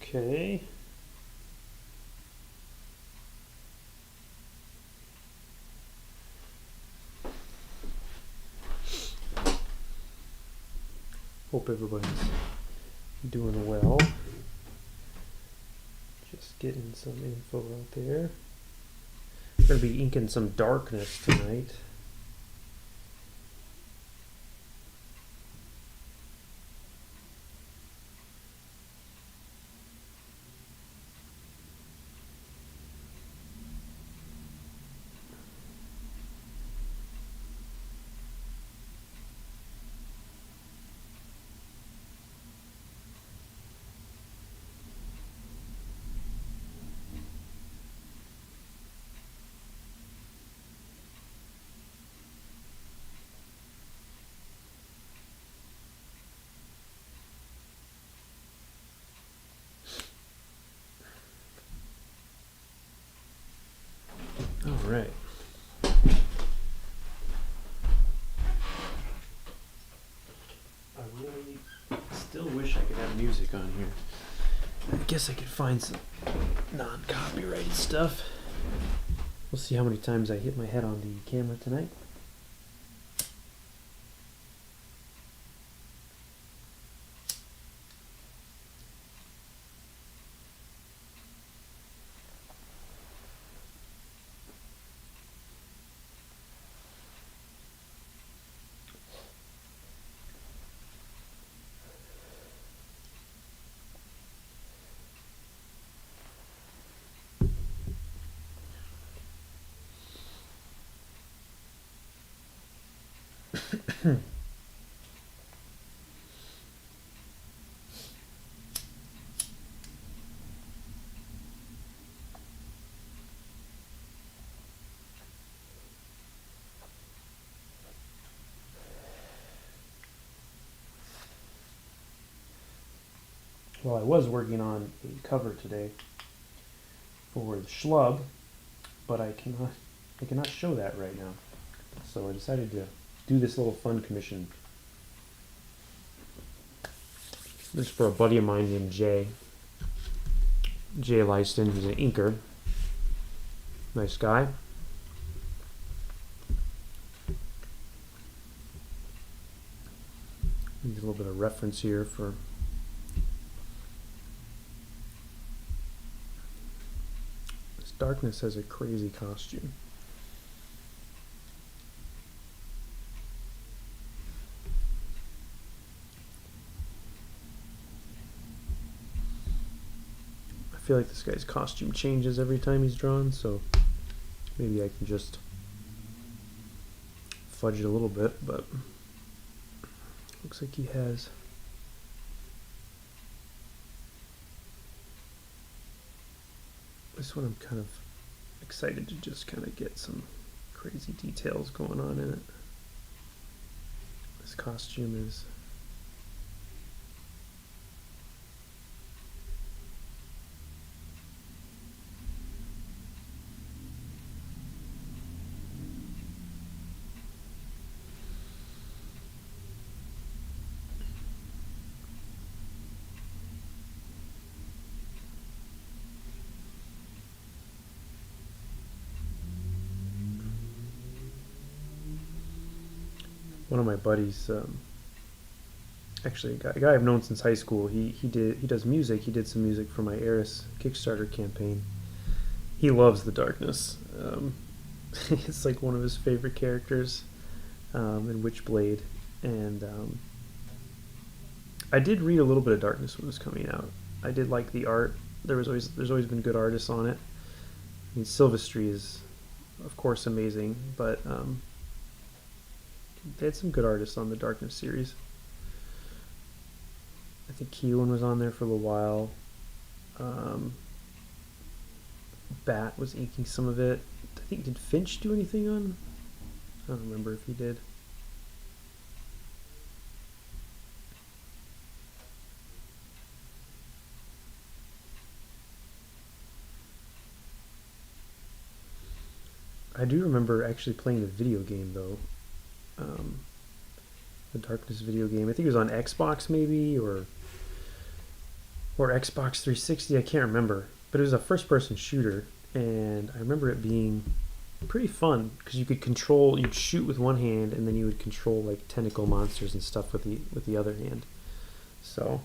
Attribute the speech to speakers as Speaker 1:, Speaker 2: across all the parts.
Speaker 1: Okay. Hope everybody's doing well. Just getting some info out there. We're going to be inking some darkness tonight. All right. I really still wish I could have music on here. I guess I could find some non-copyrighted stuff. We'll see how many times I hit my head on the camera tonight. Well, I was working on a cover today for the Schlub, but I cannot show that right now. So I decided to do this little fun commission. This is for a buddy of mine named Jay. Jay Lyston, he's an inker. Nice guy. Need a little bit of reference here for this. Darkness has a crazy costume. I feel like this guy's costume changes every time he's drawn, so maybe I can just fudge it a little bit, but looks like he has this one. I'm kind of excited to just kind of get some crazy details going on in it. This costume is one of my buddies, actually a guy I've known since high school. He does music. He did some music for my Eris Kickstarter campaign. He loves the darkness. It's like one of his favorite characters in Witchblade, and I did read a little bit of Darkness when it was coming out. I did like the art. There's always been good artists on it. I mean, Silvestri is, of course, amazing, but they had some good artists on the Darkness series. I think Keelan was on there for a little while. Bat was inking some of it. I think, did Finch do anything on? I don't remember if he did. I do remember actually playing the video game though. the Darkness video game. I think it was on Xbox maybe, or Xbox 360. I can't remember, but it was a first-person shooter, and I remember it being pretty fun because you'd shoot with one hand, and then you would control like tentacle monsters and stuff with the other hand. So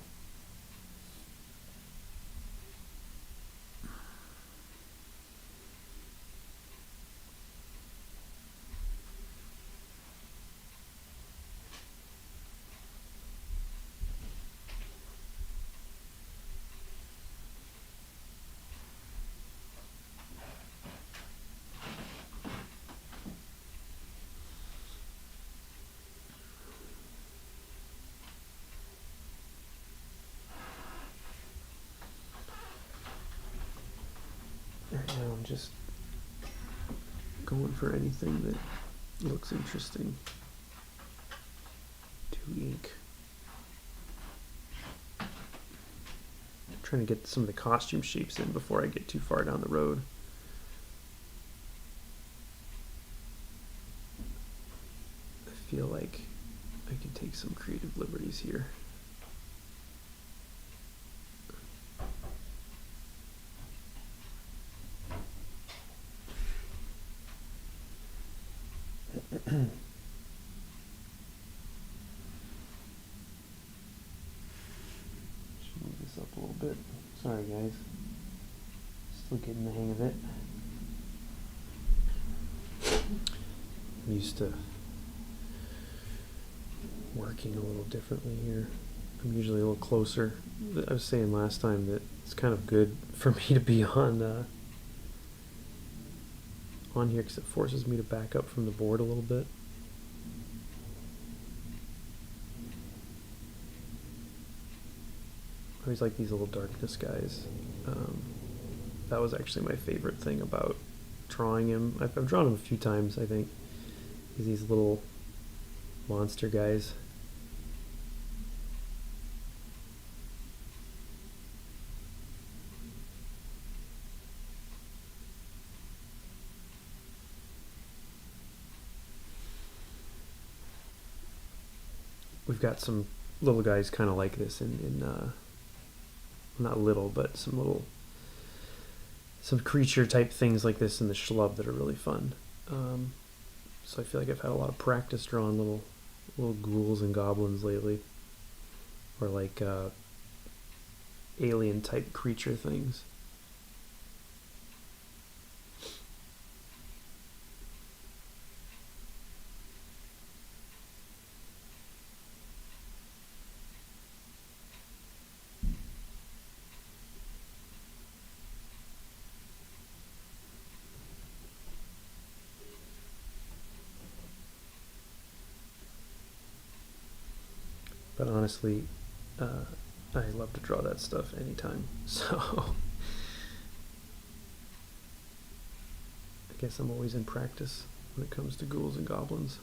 Speaker 1: right now I'm just going for anything that looks interesting to ink. I'm trying to get some of the costume shapes in before I get too far down the road. I feel like I can take some creative liberties here. Move this up a little bit. Sorry guys. Still getting the hang of it. I'm used to working a little differently here. I'm usually a little closer. I was saying last time that it's kind of good for me to be on here because it forces me to back up from the board a little bit. I always like these little darkness guys. That was actually my favorite thing about drawing him. I've drawn him a few times, I think. These little monster guys. We've got some little guys kind of like this in not little, but some creature type things like this in the schlub that are really fun. So I feel like I've had a lot of practice drawing little ghouls and goblins lately, or like alien type creature things. But honestly, I love to draw that stuff anytime. So I guess I'm always in practice when it comes to ghouls and goblins.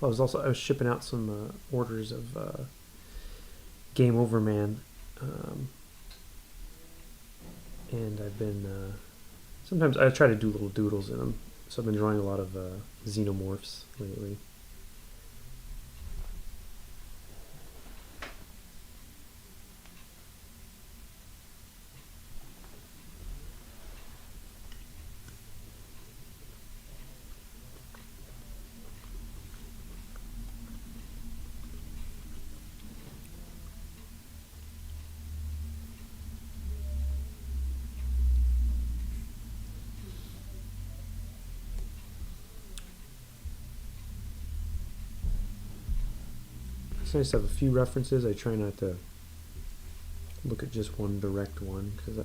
Speaker 1: I was shipping out some orders of Game Over Man, and I've been sometimes I try to do little doodles in them. So I've been drawing a lot of xenomorphs lately. It's nice to have a few references. I try not to look at just one direct one because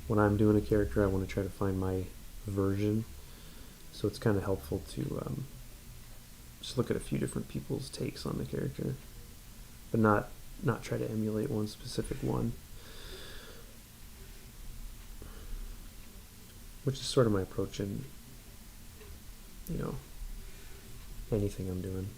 Speaker 1: when I'm doing a character, I want to try to find my version. So it's kind of helpful to just look at a few different people's takes on the character, but not try to emulate one specific one. Which is sort of my approach in, anything I'm doing.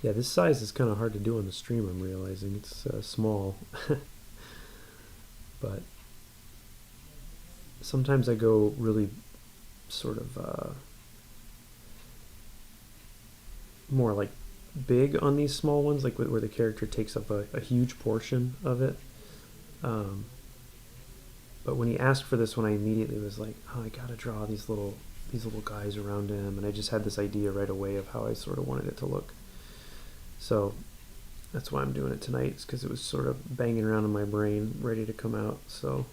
Speaker 1: Yeah, this size is kind of hard to do on the stream. I'm realizing it's small, but sometimes I go really sort of more like big on these small ones, like where the character takes up a huge portion of it. Um, but when he asked for this one, I immediately was like, oh, I gotta draw these little guys around him, and I just had this idea right away of how I sort of wanted it to look. So that's why I'm doing it tonight, is because it was sort of banging around in my brain, ready to come out. So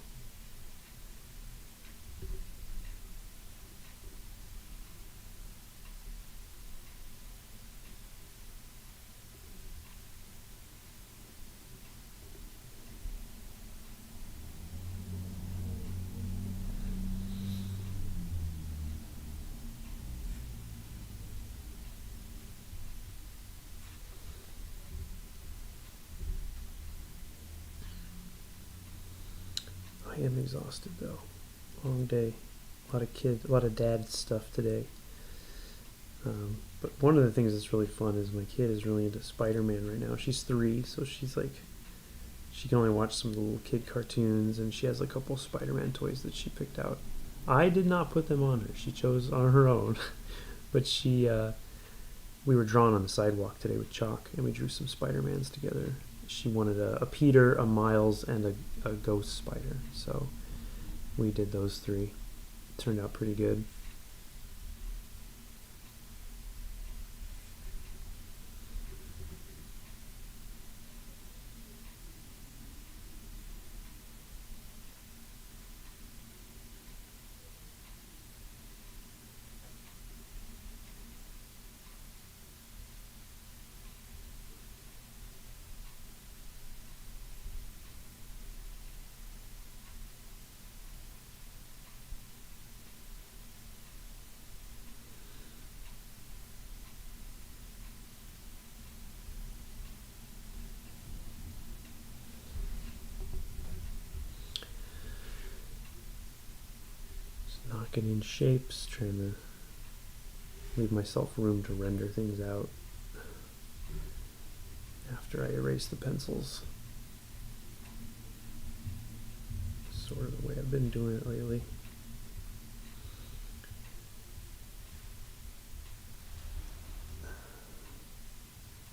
Speaker 1: I am exhausted though. Long day, a lot of dad stuff today. But one of the things that's really fun is my kid is really into Spider-Man right now. She's 3, so she's like, she can only watch some of the little kid cartoons, and she has a couple Spider-Man toys that she picked out. I did not put them on her. She chose on her own. But we were drawn on the sidewalk today with chalk, and we drew some Spider-Mans together. She wanted a Peter, a Miles, and a ghost spider. So we did those 3. Turned out pretty good. Knocking in shapes, trying to leave myself room to render things out after I erase the pencils. Sort of the way I've been doing it lately.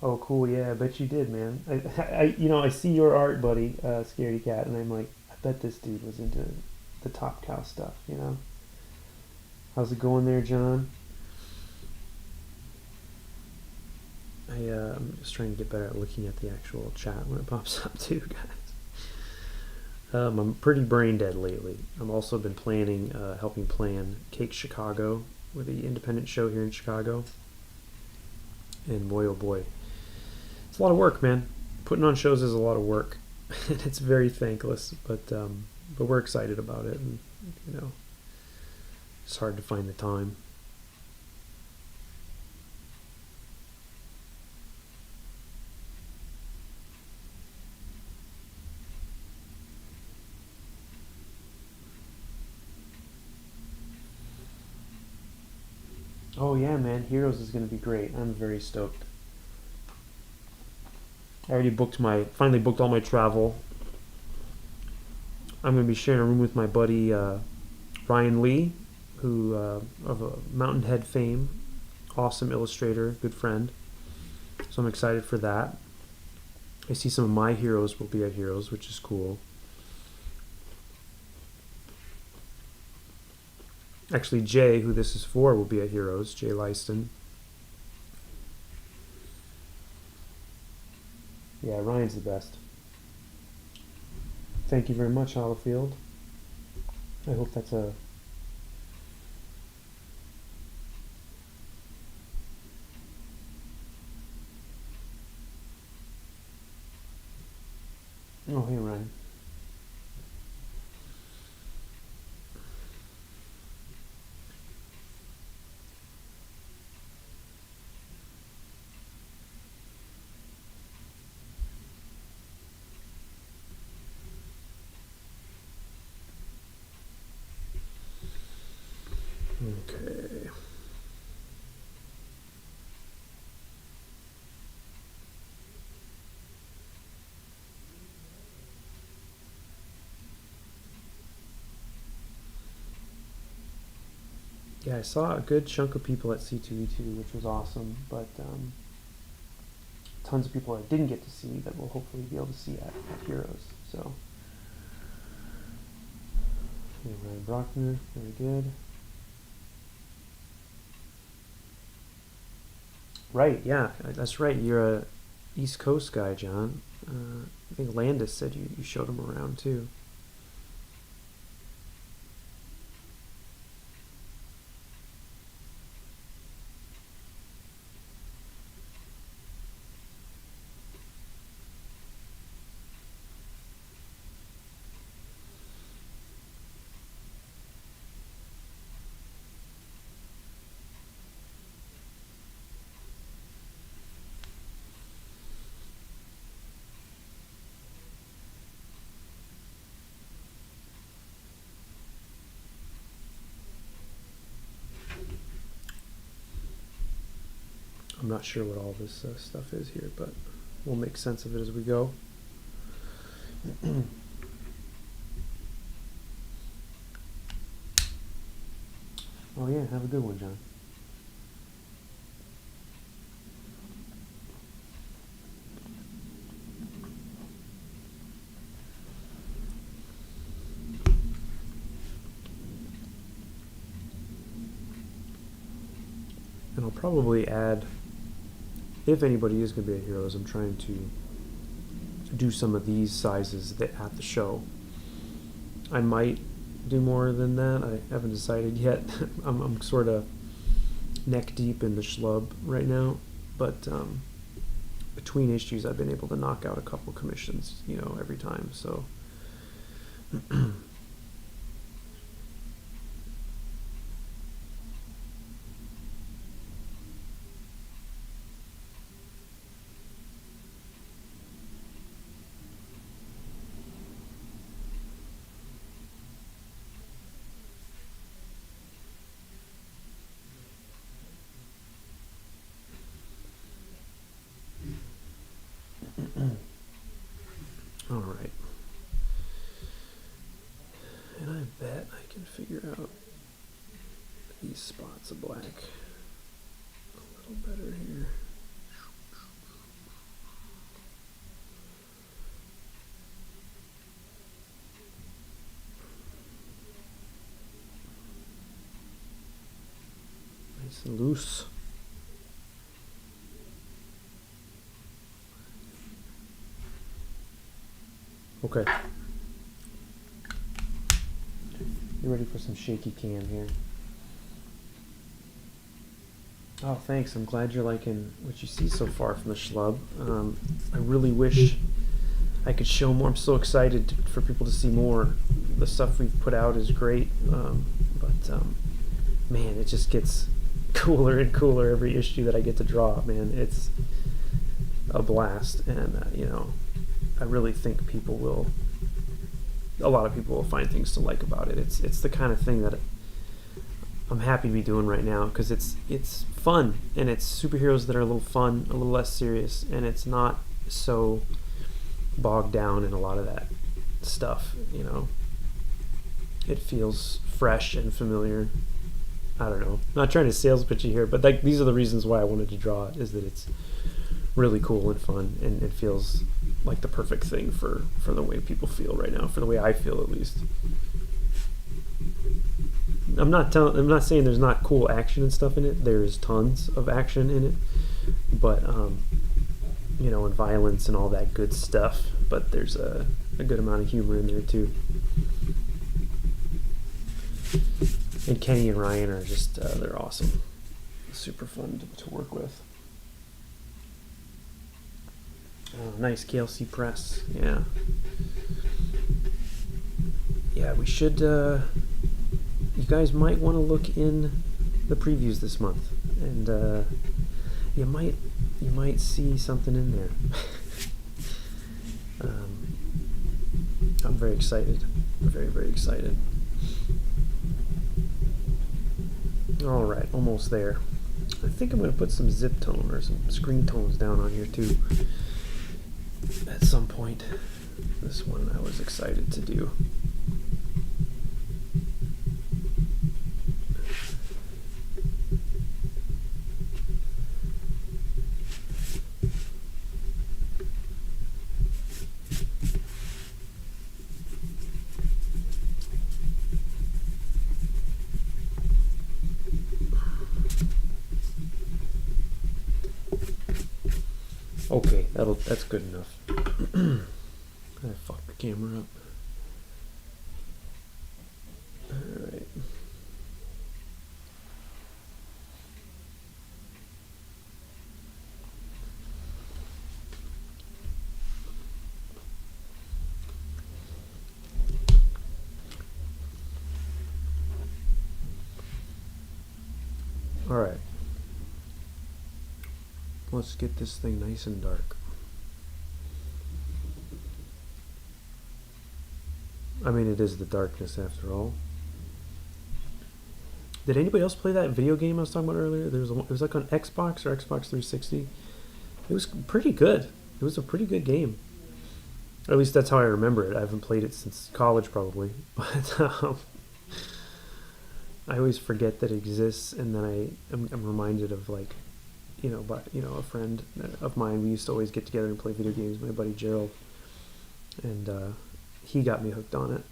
Speaker 1: Oh, cool! Yeah, I bet you did, man. I see your art, buddy, Scaredy Cat, and I'm like, I bet this dude was into the Top Cow stuff. How's it going there, John? I'm just trying to get better at looking at the actual chat when it pops up too, guys. I'm pretty brain dead lately. I've also been helping plan Cake Chicago, with the independent show here in Chicago. And boy, oh boy, it's a lot of work, man. Putting on shows is a lot of work, and it's very thankless. But we're excited about it, and it's hard to find the time. Oh yeah, man, Heroes is going to be great. I'm very stoked. I already finally booked all my travel. I'm going to be sharing a room with my buddy Ryan Lee, who of Mountain Head fame, awesome illustrator, good friend. So I'm excited for that. I see some of my heroes will be at Heroes, which is cool. Actually, Jay, who this is for, will be at Heroes. Jay Lyston. Yeah, Ryan's the best. Thank you very much, Hollifield. I hope that's a... Oh, hey, Ryan. Okay. yeah, I saw a good chunk of people at C2E2, which was awesome, but tons of people I didn't get to see that we'll hopefully be able to see at Heroes. So, yeah, Ryan Brockner, very good. Right, yeah, that's right. You're a East Coast guy, John. I think Landis said you showed him around too. I'm not sure what all this stuff is here, but we'll make sense of it as we go. Oh yeah, have a good one, John. And I'll probably add, if anybody is going to be at Heroes, I'm trying to do some of these sizes at the show. I might do more than that. I haven't decided yet. I'm sort of neck deep in the schlub right now, but between issues, I've been able to knock out a couple commissions, every time. So. All right. And I bet I can figure out these spots of black a little better here. Nice and loose. Okay. You ready for some shaky cam here? Oh, thanks. I'm glad you're liking what you see so far from the schlub. I really wish I could show more. I'm so excited for people to see more. The stuff we've put out is great, but man, it just gets cooler and cooler every issue that I get to draw. Man, it's a blast, and I really think a lot of people will find things to like about it. It's the kind of thing that I'm happy to be doing right now, because it's fun, and it's superheroes that are a little fun, a little less serious, and it's not so bogged down in a lot of that stuff. It feels fresh and familiar. I don't know. I'm not trying to sales pitch you here, but these are the reasons why I wanted to draw it, is that it's really cool and fun, and it feels like the perfect thing for the way people feel right now, for the way I feel at least. I'm not saying there's not cool action and stuff in it. There's tons of action in it, but and violence and all that good stuff. But there's a good amount of humor in there too. And Kenny and Ryan are just they're awesome, super fun to work with. Oh, nice KLC press. Yeah. Yeah, we should. You guys might want to look in the previews this month, and you might see something in there. I'm very excited. Very, very excited. All right, almost there. I think I'm going to put some zip tone or some screen tones down on here too at some point. This one I was excited to do. Okay, that's good enough. I fucked the camera up. Alright. Alright. Let's get this thing nice and dark. I mean, it is the darkness after all. Did anybody else play that video game I was talking about earlier? It was like on Xbox or Xbox 360. It was pretty good. It was a pretty good game. At least that's how I remember it. I haven't played it since college, probably. But I always forget that it exists, and then I'm reminded of like, a friend of mine. We used to always get together and play video games. My buddy Gerald, and he got me hooked on it.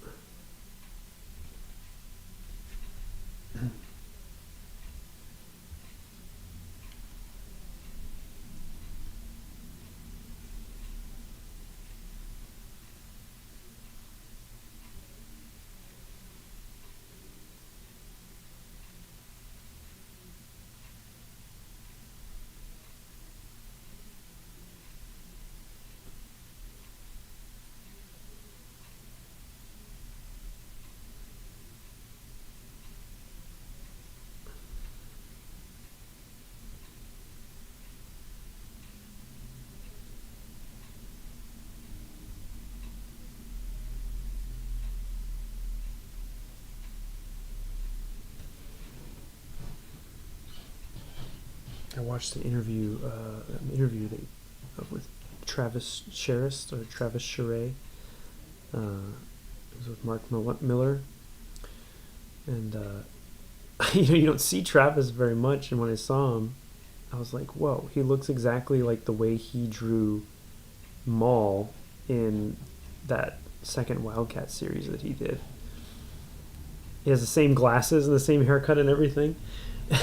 Speaker 1: I watched an interview with Travis Sherris or Travis Charest. It was with Mark Miller, and you don't see Travis very much. And when I saw him, I was like, "Whoa!" He looks exactly like the way he drew Maul in that second Wildcat series that he did. He has the same glasses and the same haircut and everything,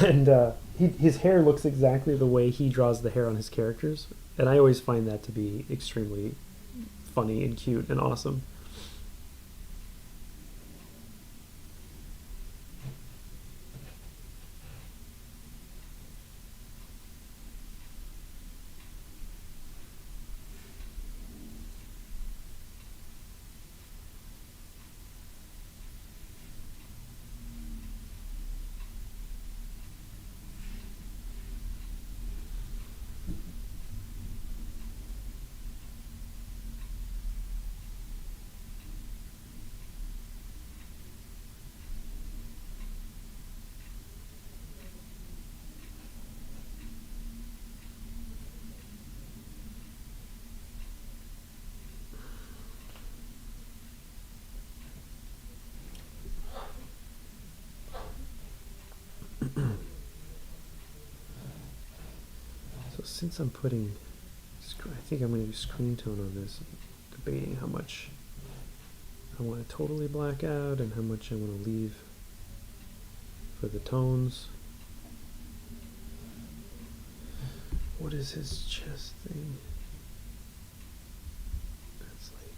Speaker 1: and his hair looks exactly the way he draws the hair on his characters, and I always find that to be extremely funny and cute and awesome. So since I'm putting, I think I'm going to do screen tone on this, debating how much I want to totally black out and how much I want to leave for the tones. What is his chest thing? That's like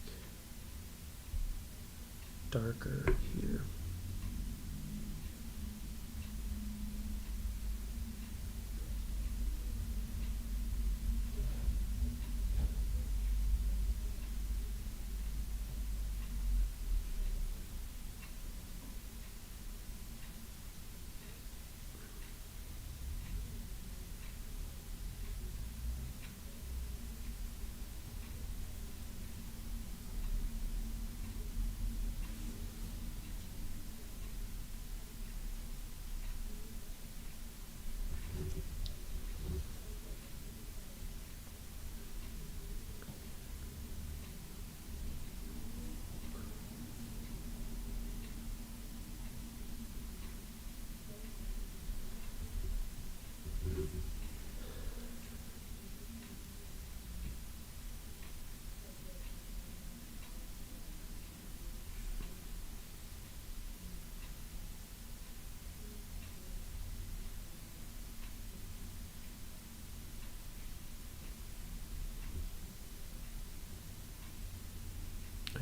Speaker 1: darker here.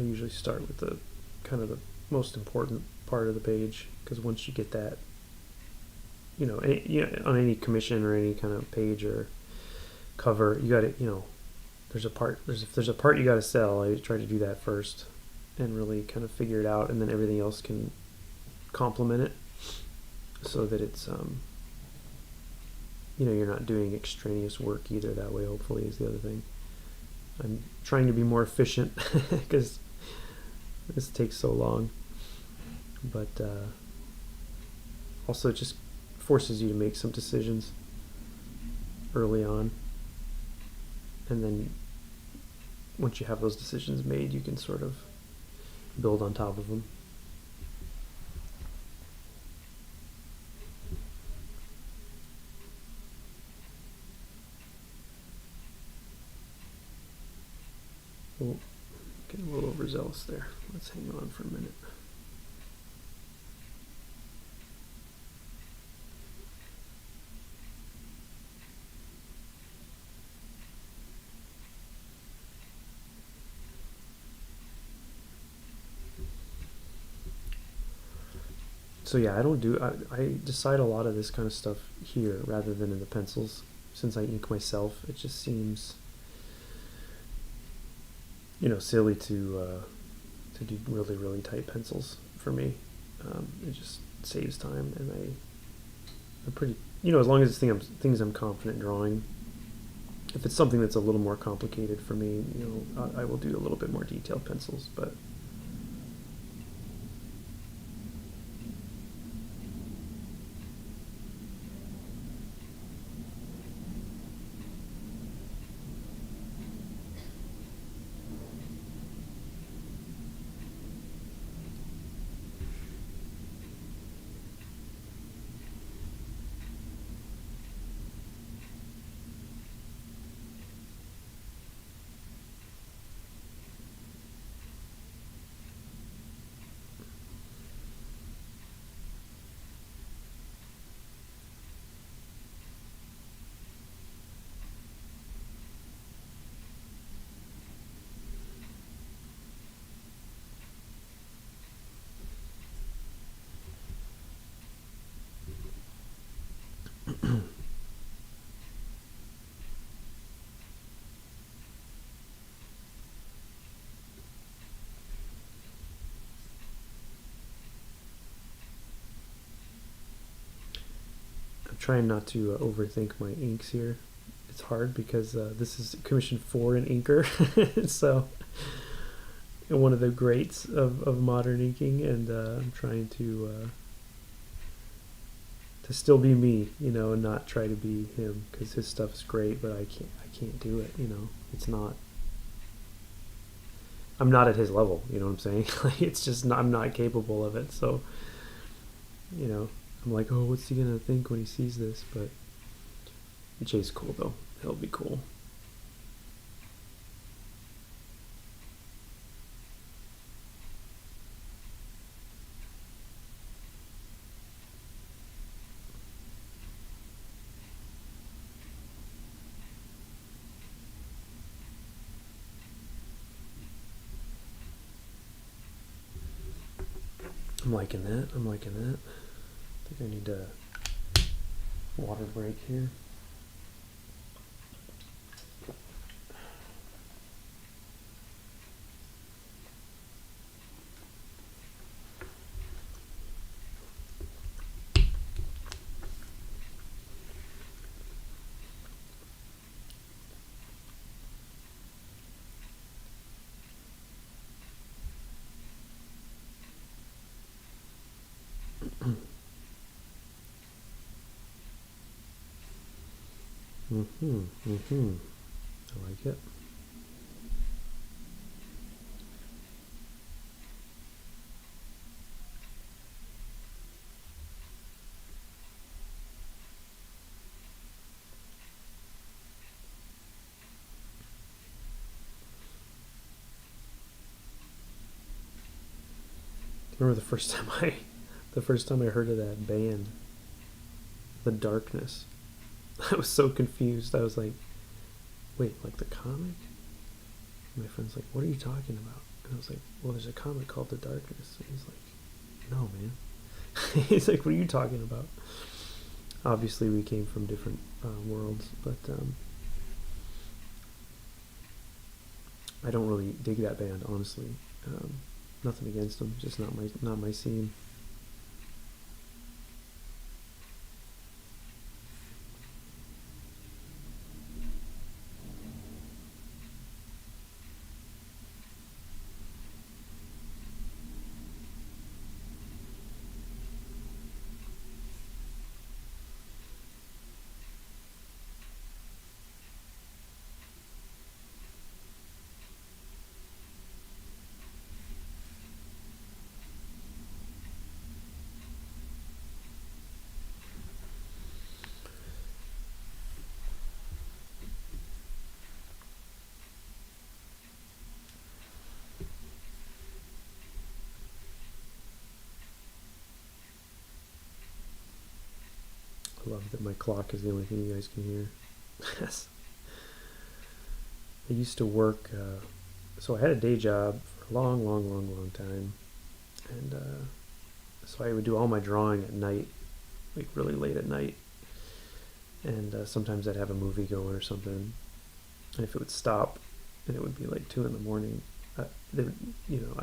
Speaker 1: I usually start with the kind of the most important part of the page, because once you get that, on any commission or any kind of page or cover, you got to, there's a part you got to sell. I try to do that first and really kind of figure it out, and then everything else can complement it, so that it's you're not doing extraneous work either that way, hopefully, is the other thing. I'm trying to be more efficient because this takes so long, but also it just forces you to make some decisions early on, and then once you have those decisions made, you can sort of build on top of them. Oh, getting a little overzealous there. Let's hang on for a minute. So yeah, I decide a lot of this kind of stuff here rather than in the pencils. Since I ink myself, it just seems silly to do really, really tight pencils for me. It just saves time, and I'm pretty, as long as it's things I'm confident drawing. If it's something that's a little more complicated for me, I will do a little bit more detailed pencils, but I'm trying not to overthink my inks here. It's hard because this is commission for an inker, so one of the greats of modern inking, and I'm trying to still be me, and not try to be him, because his stuff's great, but I can't do it. It's not. I'm not at his level. You know what I'm saying? It's just I'm not capable of it. So, I'm like, oh, what's he gonna think when he sees this? But Jay's cool though. He'll be cool. I'm liking that. I think I need a water break here. I like it. Remember the first time I heard of that band, The Darkness. I was so confused. I was like, wait, like the comic? My friend's like, what are you talking about? And I was like, well, there's a comic called The Darkness. And he's like, no, man. He's like, what are you talking about? Obviously, we came from different worlds, but I don't really dig that band, honestly. Nothing against them, just not my scene. I love that my clock is the only thing you guys can hear. I used to work, so I had a day job for a long time, and so I would do all my drawing at night, like really late at night, and sometimes I'd have a movie going or something, and if it would stop, and it would be like 2 in the morning, I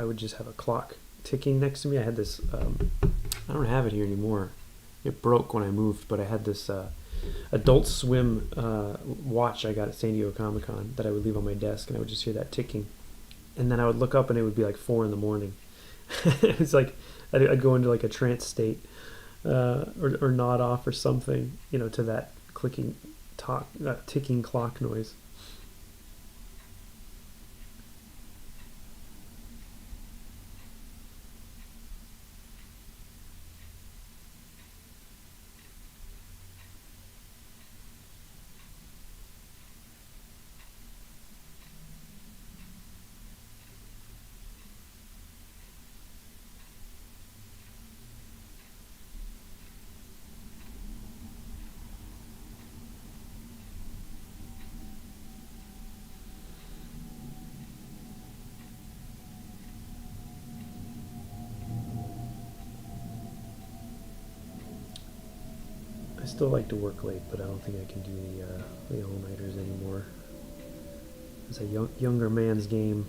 Speaker 1: would just have a clock ticking next to me. I had this, I don't have it here anymore. It broke when I moved, but I had this Adult Swim watch I got at San Diego Comic Con that I would leave on my desk, and I would just hear that ticking, and then I would look up, and it would be like 4 in the morning. It's like I'd go into like a trance state, or nod off or something, to that ticking clock noise. I still like to work late, but I don't think I can do the all-nighters anymore. It's a younger man's game.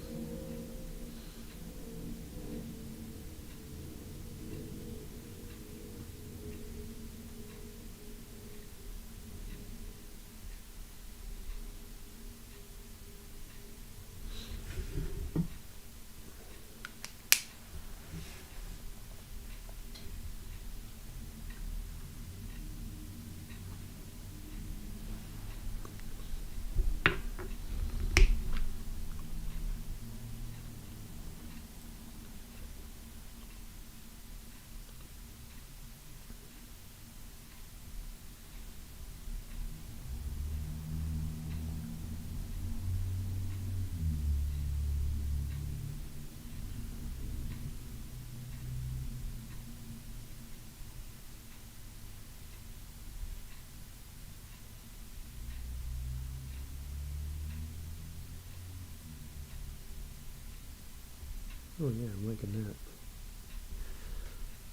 Speaker 1: Oh yeah, I'm liking that.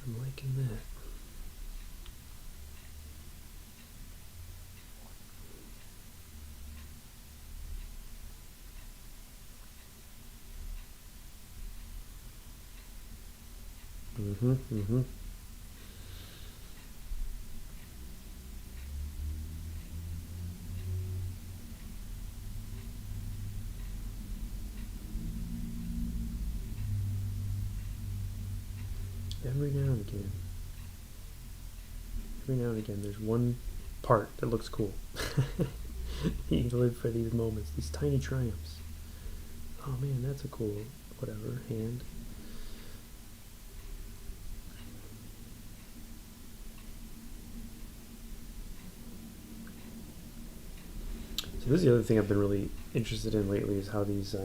Speaker 1: I'm liking that. Mm-hmm. Every now and again. Every now and again, there's one part that looks cool. You live for these moments, these tiny triumphs. Oh man, that's a cool, whatever, hand. So this is the other thing I've been really interested in lately is how these,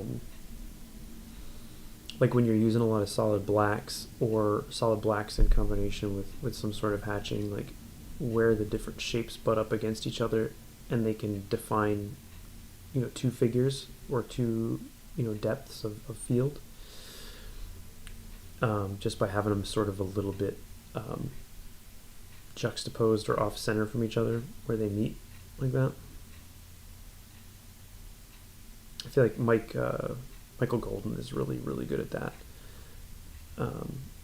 Speaker 1: like when you're using a lot of solid blacks or solid blacks in combination with some sort of hatching, like where the different shapes butt up against each other and they can define, two figures or two, depths of field. just by having them sort of a little bit um, juxtaposed or off center from each other where they meet like that. I feel like Michael Golden is really really good at that.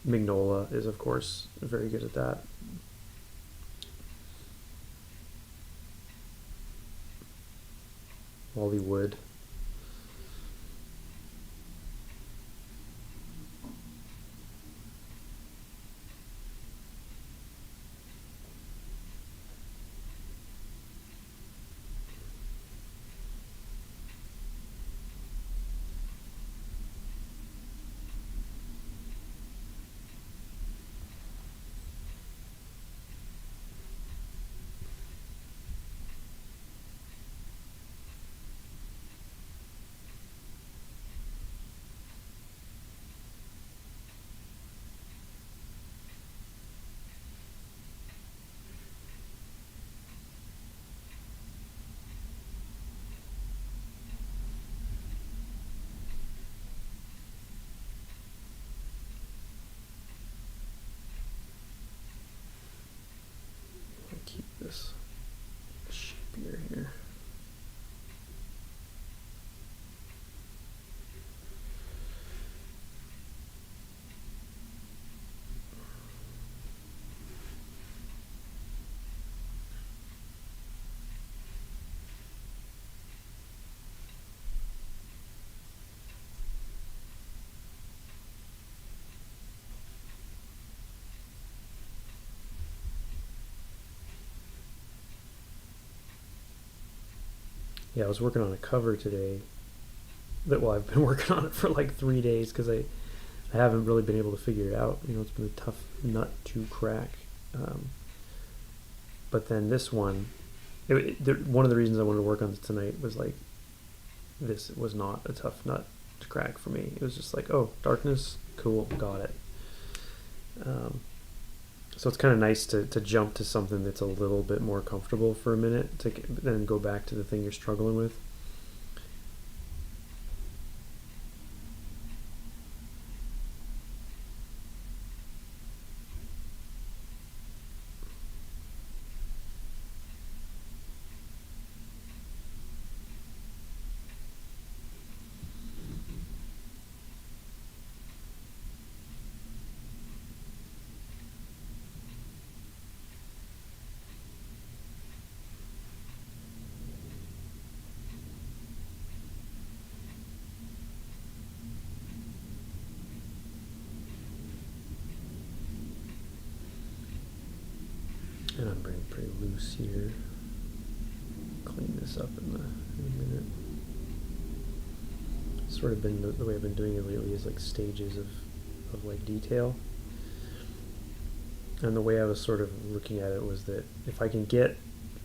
Speaker 1: Mignola is of course very good at that. Wally Wood. I'll keep this shapier here. Yeah, I was working on a cover today. I've been working on it for like 3 days because I haven't really been able to figure it out. It's been a tough nut to crack. Um, but then this one, one of the reasons I wanted to work on it tonight was like this was not a tough nut to crack for me. It was just like, oh, darkness, cool, got it. Um, so it's kind of nice to jump to something that's a little bit more comfortable for a minute to then go back to the thing you're struggling with. And I'm pretty loose here. Clean this up in a minute. Sort of been the way I've been doing it lately is like stages of like detail. And the way I was sort of looking at it was that if I can get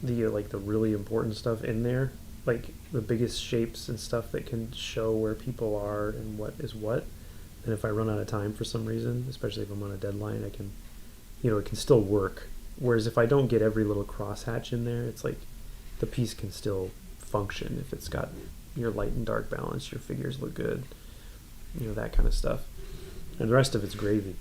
Speaker 1: the really important stuff in there, like the biggest shapes and stuff that can show where people are and what is what, and if I run out of time for some reason, especially if I'm on a deadline, I can, it can still work. Whereas if I don't get every little crosshatch in there, it's like the piece can still function if it's got your light and dark balance, your figures look good, that kind of stuff. And the rest of it's gravy.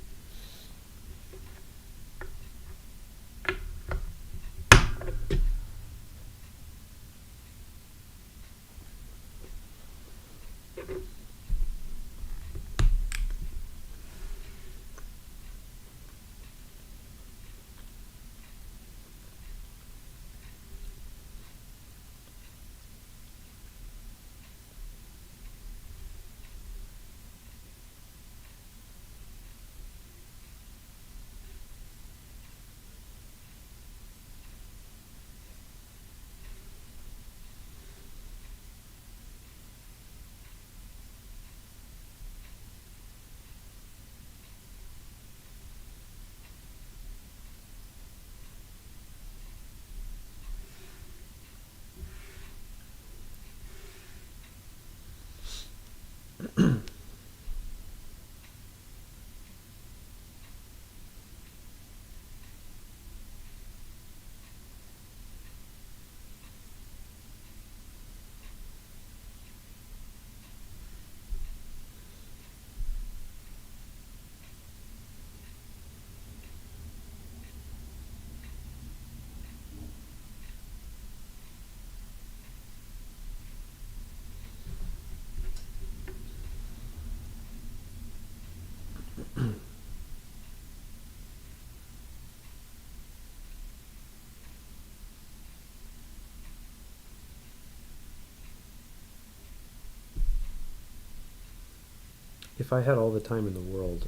Speaker 1: if I had all the time in the world,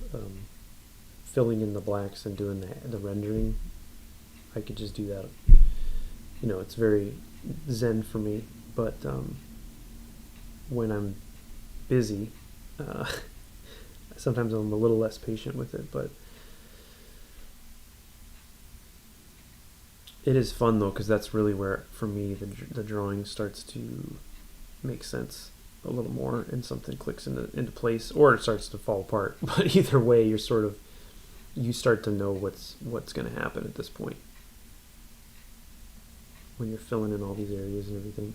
Speaker 1: filling in the blacks and doing the rendering, I could just do that. It's very zen for me. But when I'm busy, uh, sometimes I'm a little less patient with it. But it is fun though, because that's really where, for me, the drawing starts to make sense a little more, and something clicks into place, or it starts to fall apart. But either way, you start to know what's going to happen at this point when you're filling in all these areas and everything.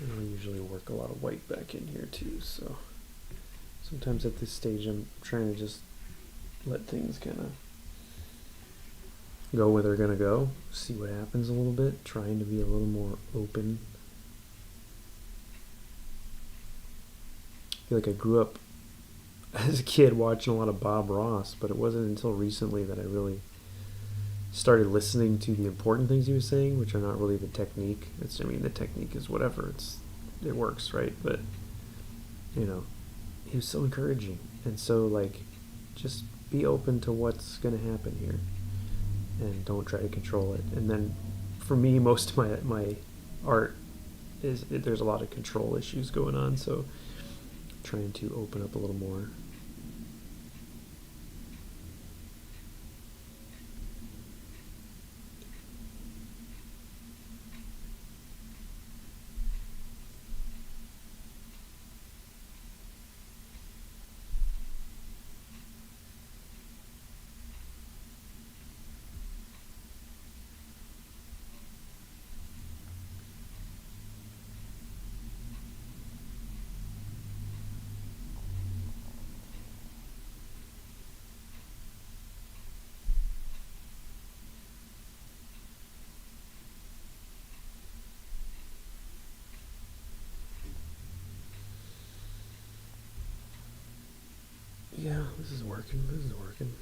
Speaker 1: And I'll usually work a lot of white back in here too, so sometimes at this stage I'm trying to just let things kind of go where they're going to go, see what happens a little bit, trying to be a little more open. I feel like I grew up as a kid watching a lot of Bob Ross, but it wasn't until recently that I really started listening to the important things he was saying, which are not really the technique. The technique is whatever. It works, right? But he was so encouraging, and so like, just be open to what's going to happen here, and don't try to control it. And then, for me, most of my art there's a lot of control issues going on, so trying to open up a little more. Yeah, this is working. This is working.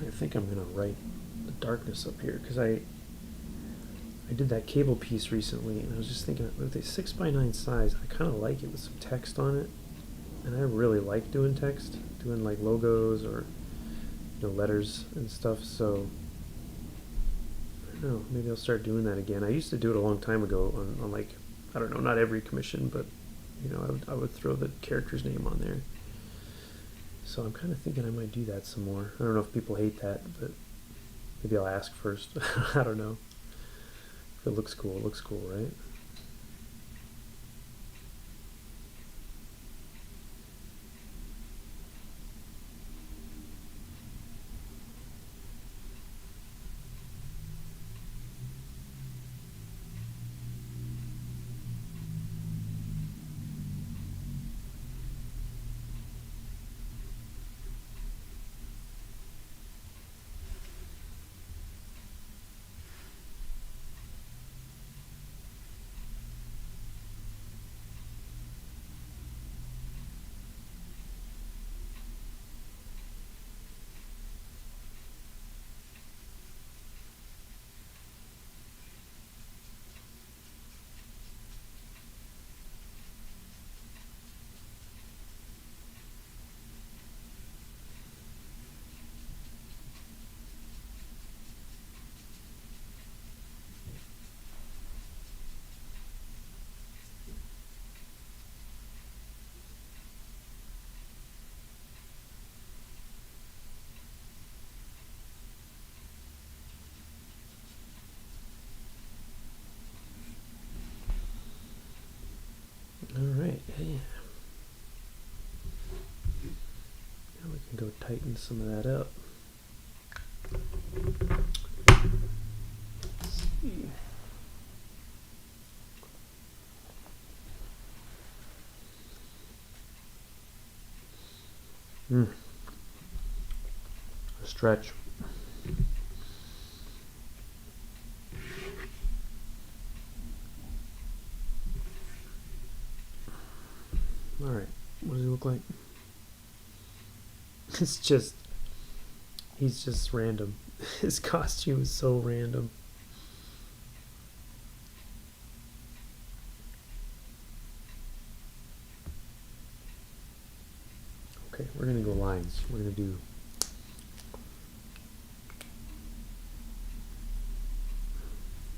Speaker 1: I think I'm gonna write the darkness up here, because I did that cable piece recently, and I was just thinking, with a 6x9 size, I kind of like it with some text on it, and I really like doing text, doing like logos or letters and stuff. So I don't know, maybe I'll start doing that again. I used to do it a long time ago on like, I don't know, not every commission, but I would throw the character's name on there. So I'm kind of thinking I might do that some more. I don't know if people hate that, but maybe I'll ask first. I don't know. If it looks cool, it looks cool, right? tighten some of that up. Let's see. A stretch. All right, what does he look like? It's just, he's just random. His costume is so random. Okay, we're gonna go lines. We're gonna do.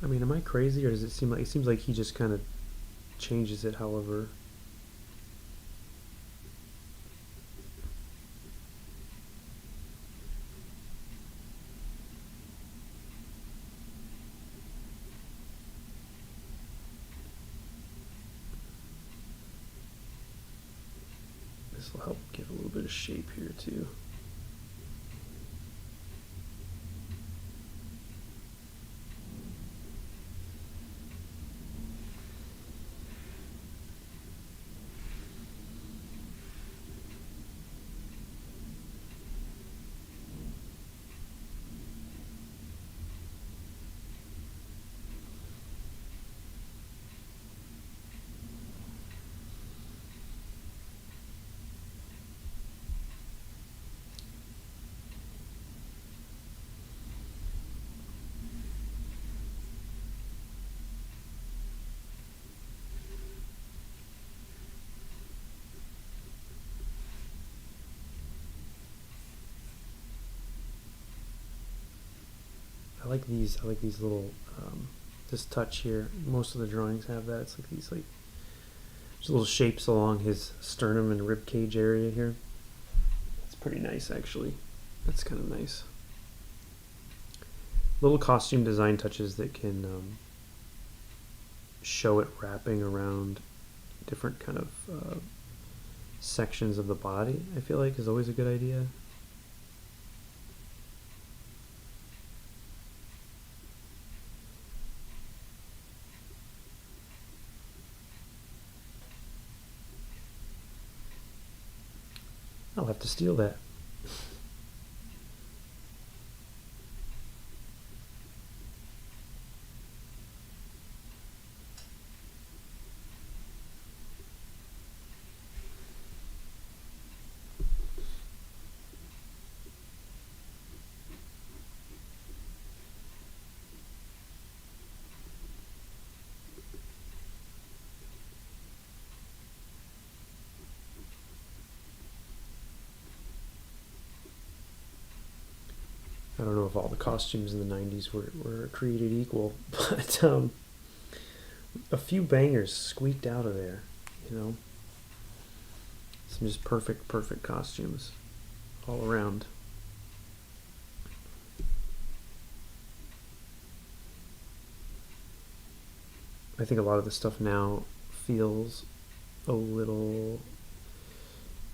Speaker 1: I mean, am I crazy, or does it seem like, it seems like he just kind of changes it however. This will help give a little bit of shape here too. I like these. I like these little, this touch here. Most of the drawings have that. It's like these just little shapes along his sternum and rib cage area here. It's pretty nice, actually. That's kind of nice. Little costume design touches that can show it wrapping around different kind of sections of the body, I feel like is always a good idea. I'll have to steal that. I don't know if all the costumes in the 90s were created equal, but a few bangers squeaked out of there, you know. Some just perfect costumes all around. I think a lot of the stuff now feels a little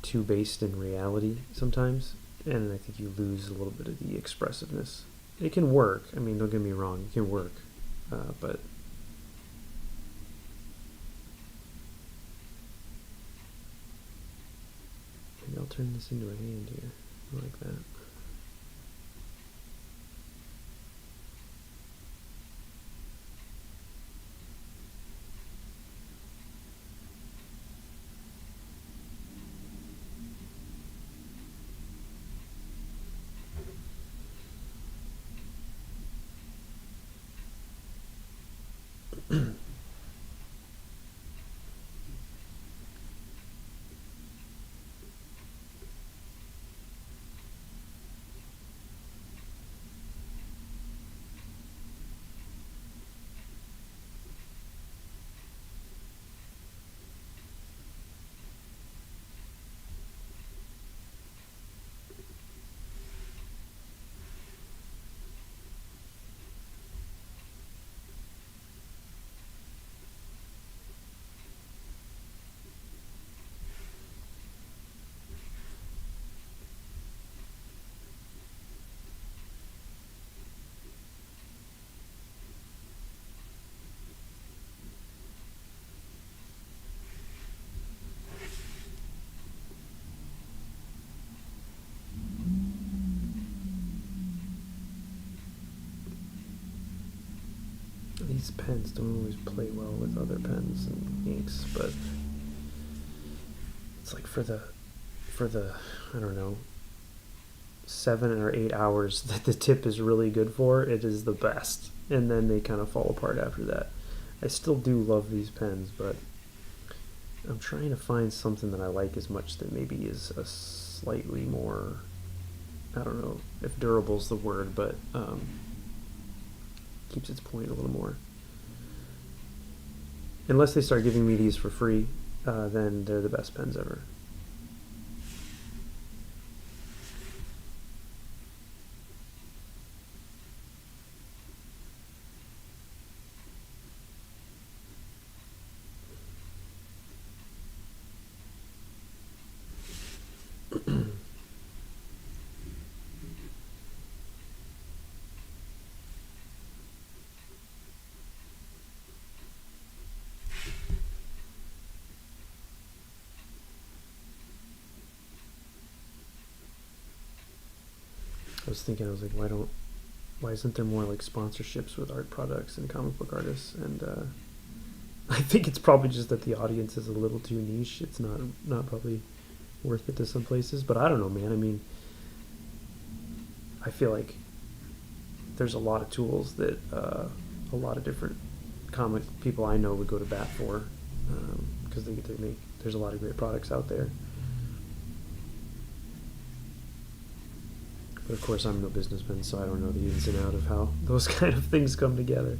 Speaker 1: too based in reality sometimes, and I think you lose a little bit of the expressiveness. It can work. I mean, don't get me wrong, it can work, but maybe I'll turn this into a hand here. I like that. These pens don't always play well with other pens and inks, but it's like for the I don't know 7 or 8 hours that the tip is really good for, it is the best, and then they kind of fall apart after that. I still do love these pens, but I'm trying to find something that I like as much that maybe is a slightly more, I don't know if durable's the word, but keeps its point a little more. Unless they start giving me these for free, then they're the best pens ever. I was thinking, I was like, why isn't there more like sponsorships with art products and comic book artists? And I think it's probably just that the audience is a little too niche. It's not probably worth it to some places, but I don't know, man. I mean, I feel like there's a lot of tools that a lot of different comic people I know would go to bat for, because they get to make. There's a lot of great products out there. But of course, I'm no businessman, so I don't know the ins and out of how those kind of things come together.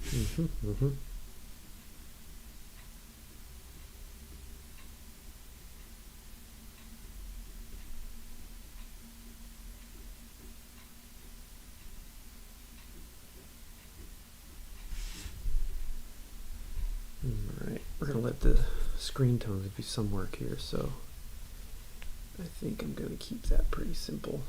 Speaker 1: Mm-hmm, mm-hmm. Alright, we're going to let the screen tones do some work here, so I think I'm going to keep that pretty simple.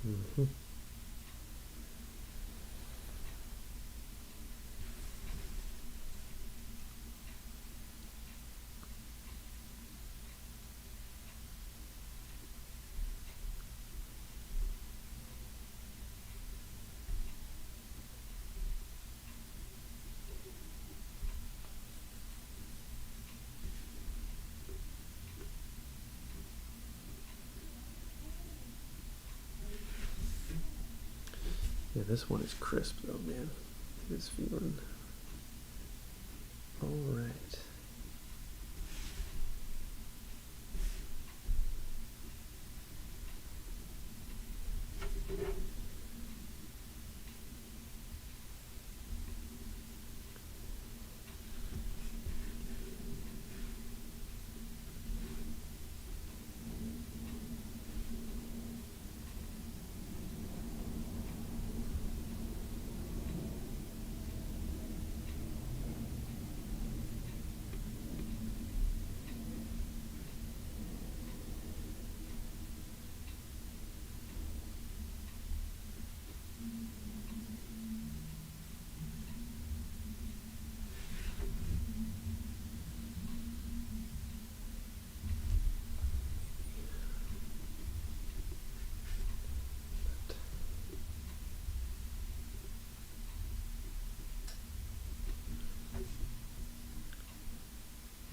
Speaker 1: Mm-hmm. Yeah, this one is crisp though, man. It's feeling all right.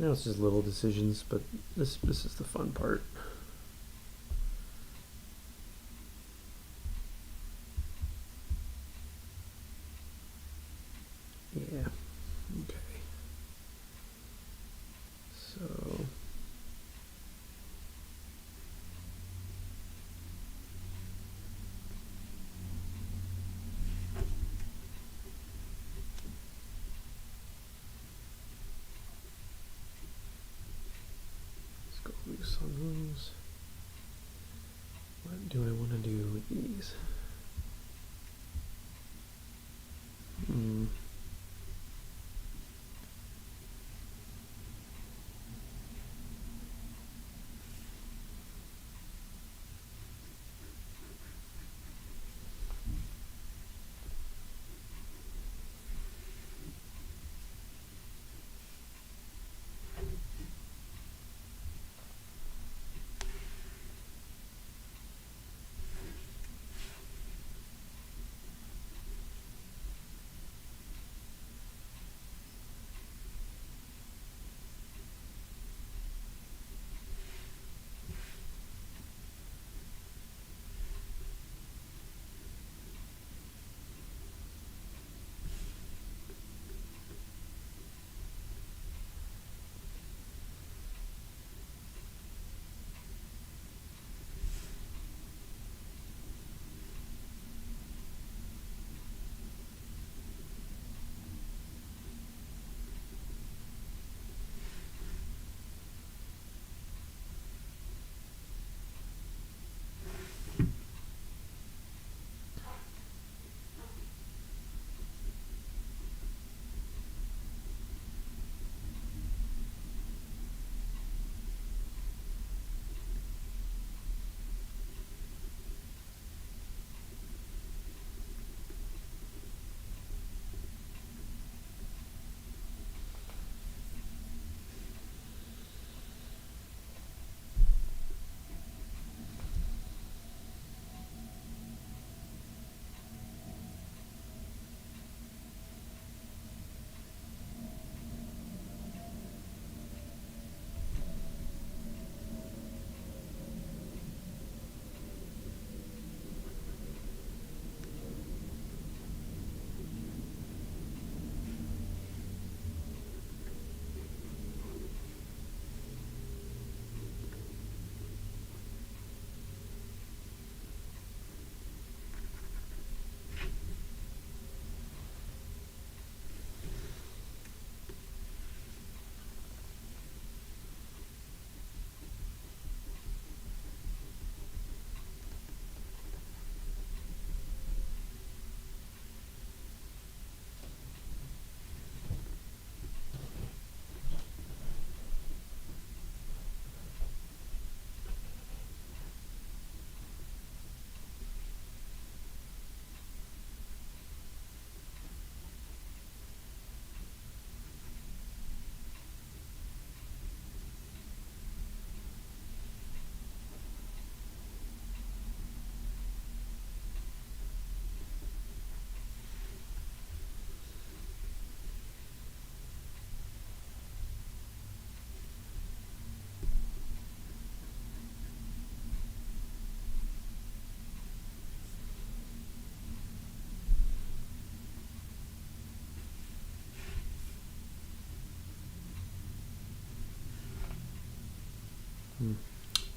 Speaker 1: You know, it's just little decisions, but this is the fun part. Yeah. Okay. So let's go loose on those. What do I want to do with these? Hmm.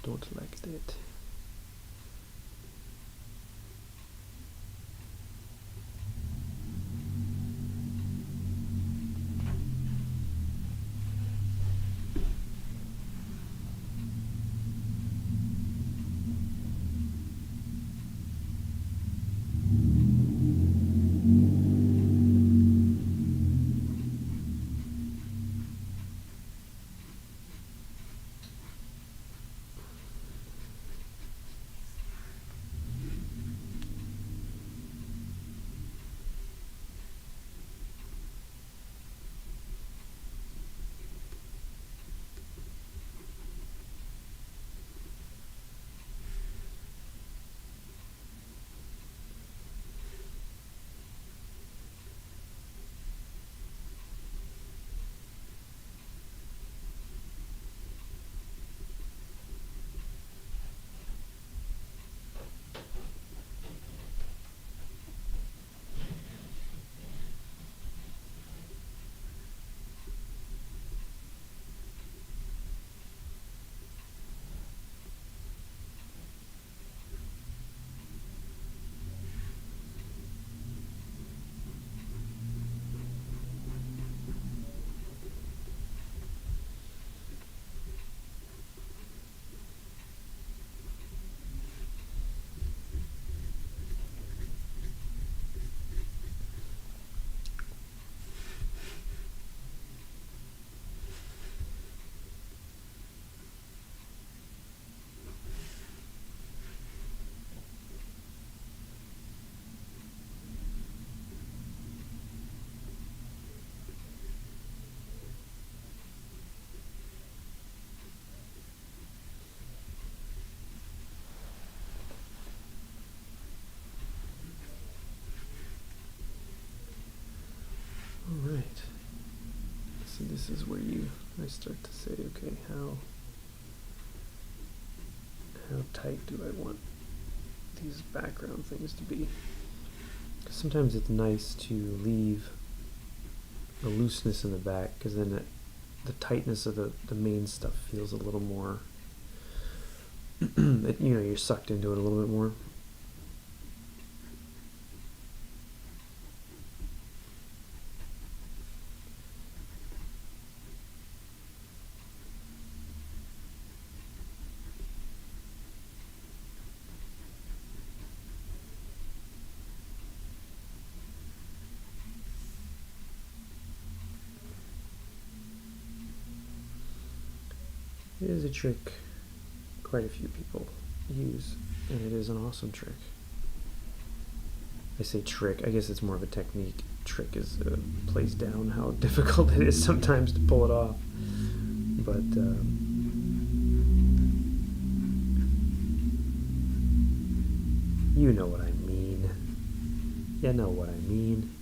Speaker 1: Don't like that. So this is where I start to say, okay, how tight do I want these background things to be? Because sometimes it's nice to leave a looseness in the back, because then the tightness of the main stuff feels a little more, you're sucked into it a little bit more. It is a trick quite a few people use, and it is an awesome trick. I say trick, I guess it's more of a technique. Trick is plays down how difficult it is sometimes to pull it off. But you know what I mean. You know what I mean.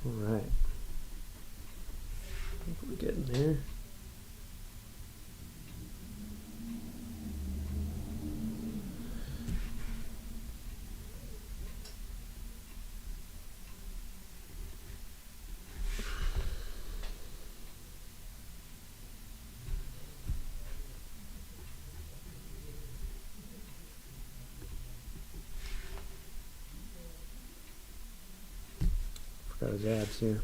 Speaker 1: Alright. I think we're getting there. Forgot his abs here.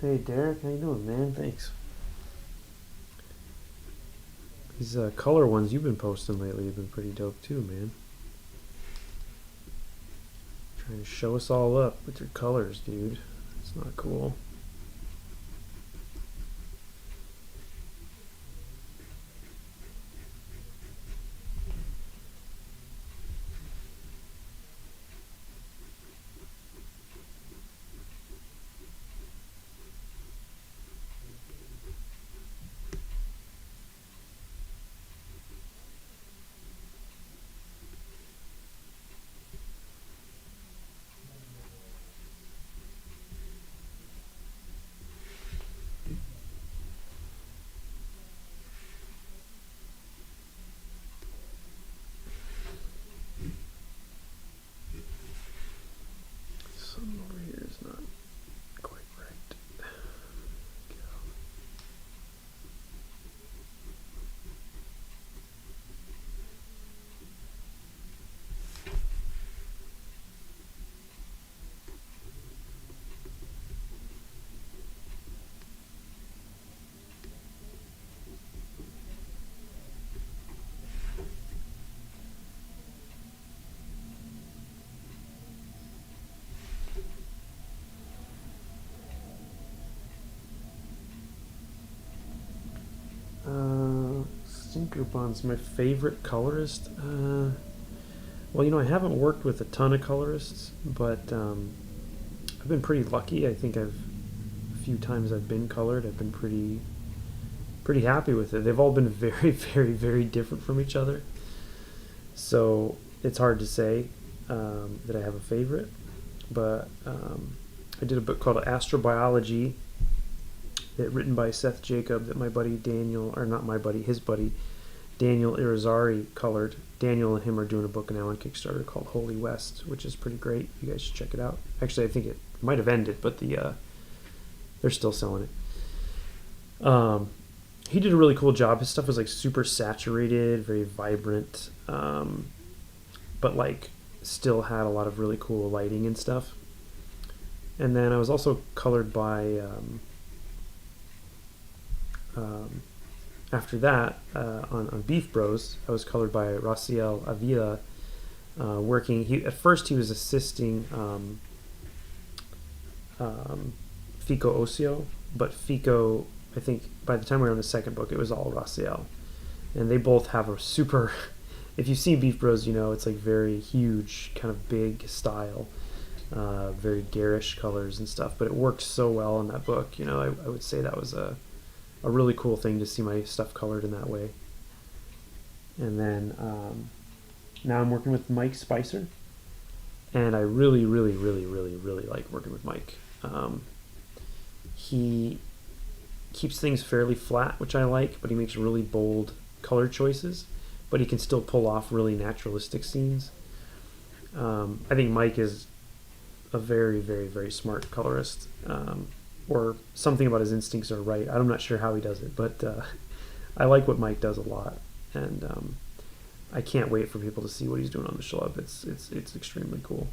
Speaker 1: Hey Derek, how you doing, man? Thanks. These color ones you've been posting lately have been pretty dope too, man. Trying to show us all up with your colors, dude. It's not cool. Something over here is not quite right. Stinkerbun's my favorite colorist. Well, I haven't worked with a ton of colorists, but I've been pretty lucky. I think a few times I've been colored, I've been pretty happy with it. They've all been very, very, very different from each other, so it's hard to say that I have a favorite. But I did a book called Astrobiology, written by Seth Jacob, that my buddy Daniel, or not my buddy, his buddy Daniel Irizarry colored. Daniel and him are doing a book now on Kickstarter called Holy West, which is pretty great. You guys should check it out. Actually, I think it might have ended, but they're still selling it. He did a really cool job. His stuff was like super saturated, very vibrant, but like still had a lot of really cool lighting and stuff. And then I was also colored by after that, on Beef Bros, I was colored by Raciel Avila, working. At first he was assisting Fico Ocio, but Fico, I think by the time we were on the second book, it was all Raciel, and they both have a super. If you see Beef Bros, it's like very huge, kind of big style, very garish colors and stuff. But it worked so well in that book. I would say that was a really cool thing to see my stuff colored in that way. And then now I'm working with Mike Spicer, and I really, really, really, really, really like working with Mike. He keeps things fairly flat, which I like, but he makes really bold color choices, but he can still pull off really naturalistic scenes. I think Mike is a very, very, very smart colorist. Or something about his instincts are right. I'm not sure how he does it, but I like what Mike does a lot, and I can't wait for people to see what he's doing on the Schlub. It's extremely cool.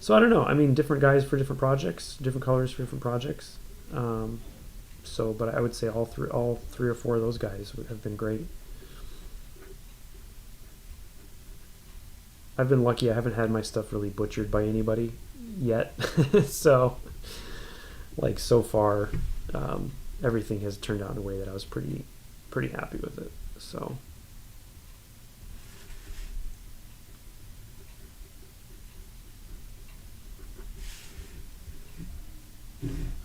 Speaker 1: So I don't know. I mean, different guys for different projects, different colors for different projects. But I would say all three or four of those guys have been great. I've been lucky. I haven't had my stuff really butchered by anybody yet, so. Like so far, everything has turned out in a way that I was pretty happy with it. So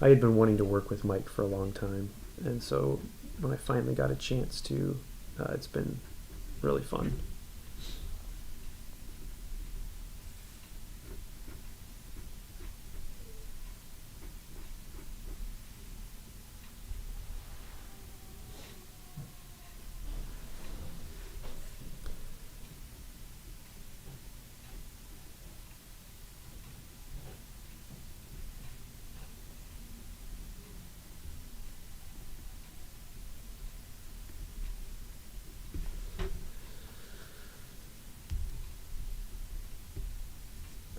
Speaker 1: I had been wanting to work with Mike for a long time, and so when I finally got a chance to, it's been really fun.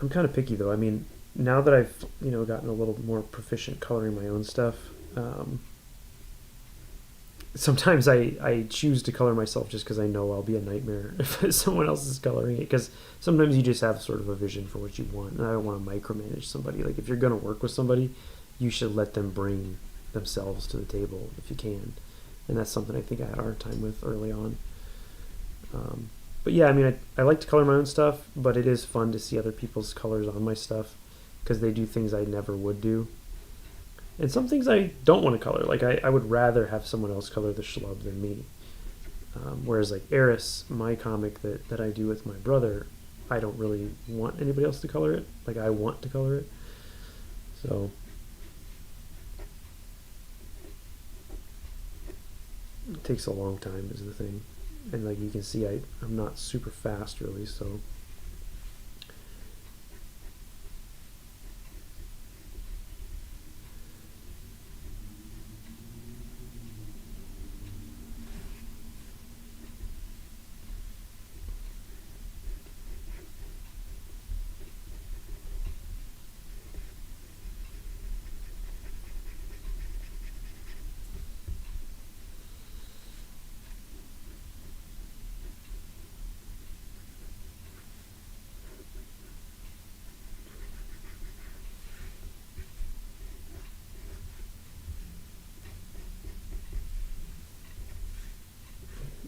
Speaker 1: I'm kind of picky though. I mean, now that I've gotten a little more proficient coloring my own stuff, sometimes I choose to color myself just because I know I'll be a nightmare if someone else is coloring it. Because sometimes you just have sort of a vision for what you want, and I don't want to micromanage somebody. Like if you're gonna work with somebody, you should let them bring themselves to the table if you can, and that's something I think I had a hard time with early on. Um, but yeah, I mean, I like to color my own stuff, but it is fun to see other people's colors on my stuff because they do things I never would do. And some things I don't want to color. Like I would rather have someone else color the schlub than me. Whereas like Eris, my comic that I do with my brother, I don't really want anybody else to color it. Like I want to color it. So it takes a long time is the thing. And like you can see I'm not super fast really, so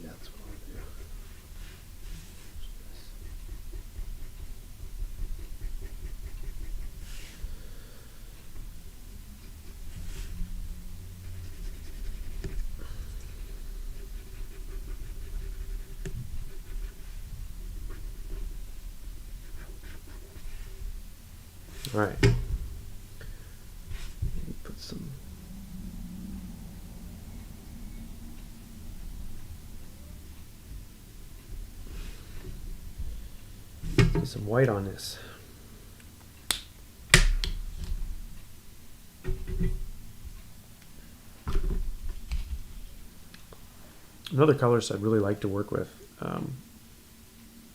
Speaker 1: that's what I'll do. All right. Put some. Get some white on this. Another colorist I'd really like to work with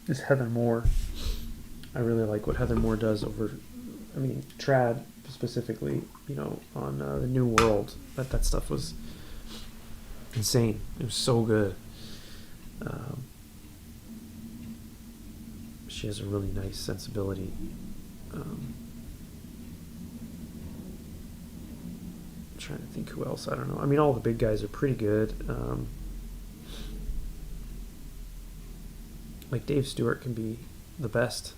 Speaker 1: is Heather Moore. I really like what Heather Moore does over, I mean, trad specifically. You know, on the New World. That stuff was insane. It was so good. Um, she has a really nice sensibility. I'm trying to think who else. I don't know. I mean, all the big guys are pretty good. Like Dave Stewart can be the best.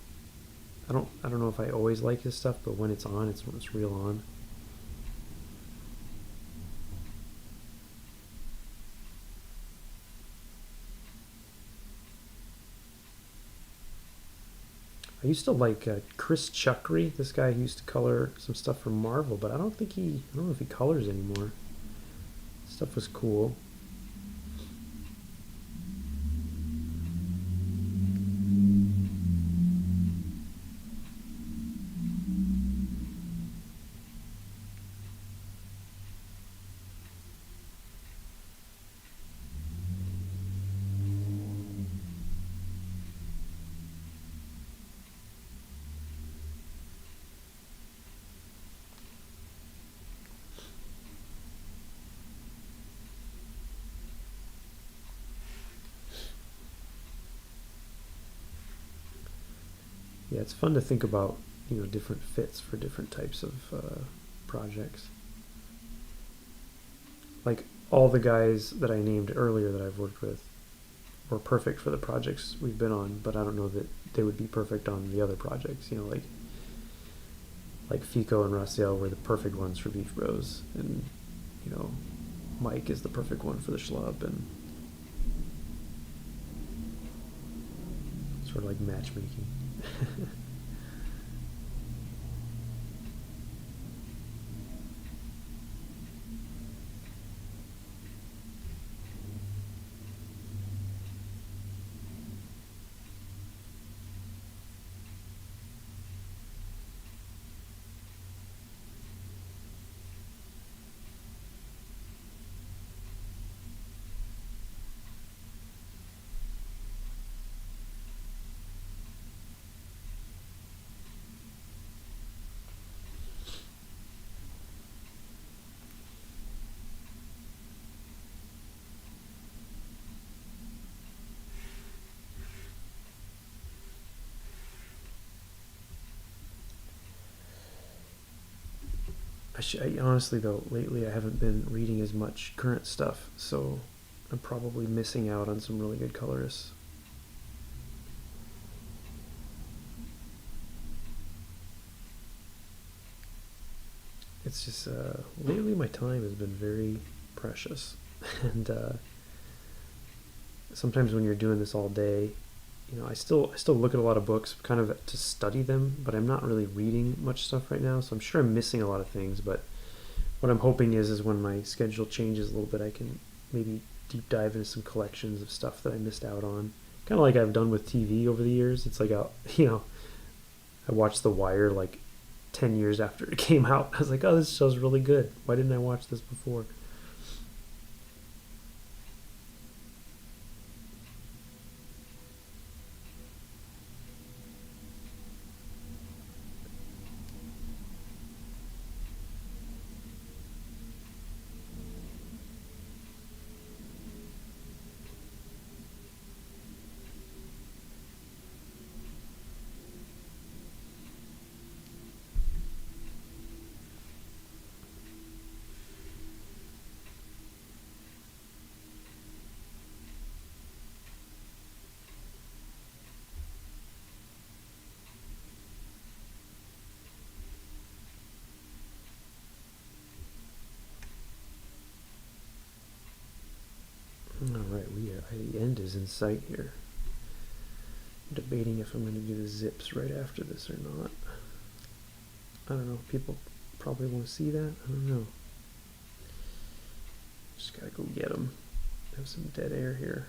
Speaker 1: I don't know if I always like his stuff, but when it's on, it's real on. I used to like Chris Chuckry, this guy who used to color some stuff for Marvel, but I don't know if he colors anymore. Stuff was cool. Yeah, it's fun to think about, different fits for different types of projects. Like all the guys that I named earlier that I've worked with were perfect for the projects we've been on, but I don't know that they would be perfect on the other projects. Like Fico and Raciel were the perfect ones for Beach Bros, and you know, Mike is the perfect one for the Schlub, and sort of like matchmaking. Honestly though, lately I haven't been reading as much current stuff, so I'm probably missing out on some really good colorists. It's just lately my time has been very precious, and sometimes when you're doing this all day, I still look at a lot of books, kind of to study them, but I'm not really reading much stuff right now, so I'm sure I'm missing a lot of things. But what I'm hoping is when my schedule changes a little bit, I can maybe deep dive into some collections of stuff that I missed out on. Kind of like I've done with TV over the years. It's like I watched The Wire like 10 years after it came out. I was like, oh, this show's really good. Why didn't I watch this before? All right, the end is in sight here. I'm debating if I'm going to do the zips right after this or not. I don't know. People probably want to see that. I don't know. Just gotta go get them. Have some dead air here.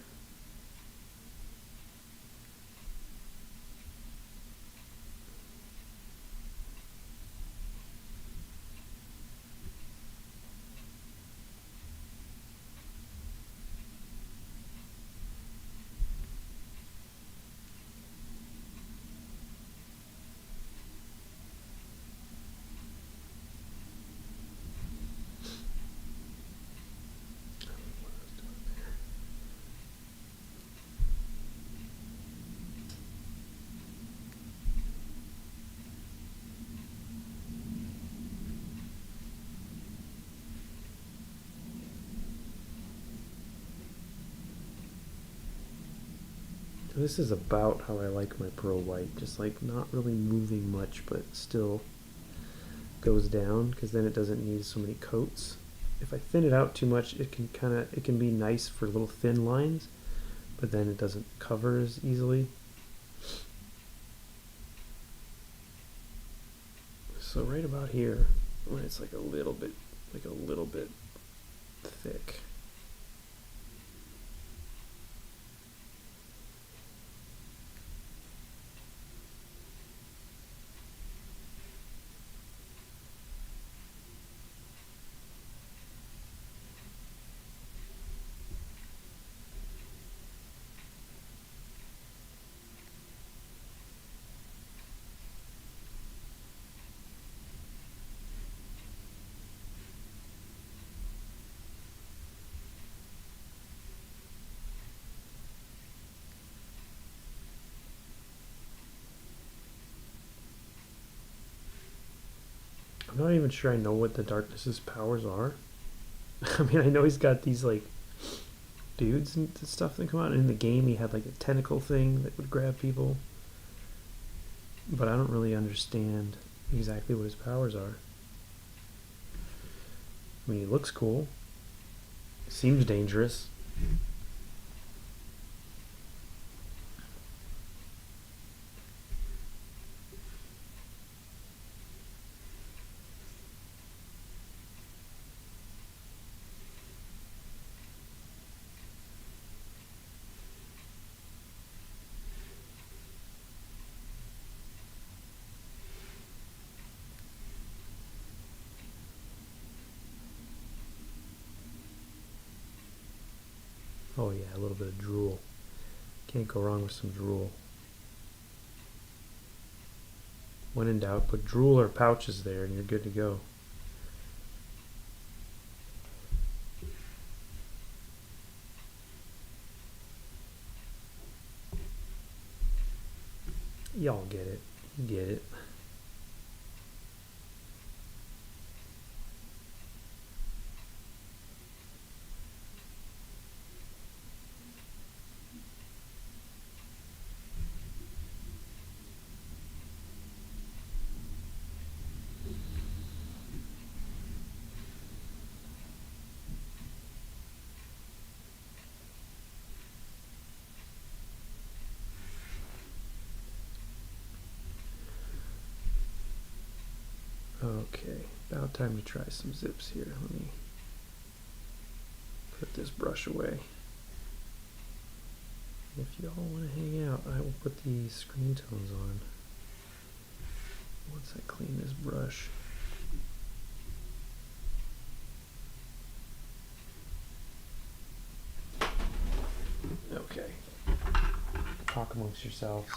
Speaker 1: This is about how I like my pearl white, just like not really moving much, but still goes down because then it doesn't need so many coats. If I thin it out too much, it can be nice for little thin lines, but then it doesn't cover as easily. So right about here, when it's like a little bit thick. I'm not even sure I know what the darkness's powers are. I mean, I know he's got these like dudes and stuff that come out. In the game, he had like a tentacle thing that would grab people, but I don't really understand exactly what his powers are. I mean, he looks cool. Seems dangerous. Oh yeah, a little bit of drool. Can't go wrong with some drool. When in doubt, put drool or pouches there and you're good to go. Y'all get it. You get it. Okay, about time to try some zips here. Let me put this brush away. If y'all want to hang out, I will put these screen tones on once I clean this brush. Okay. Talk amongst yourselves.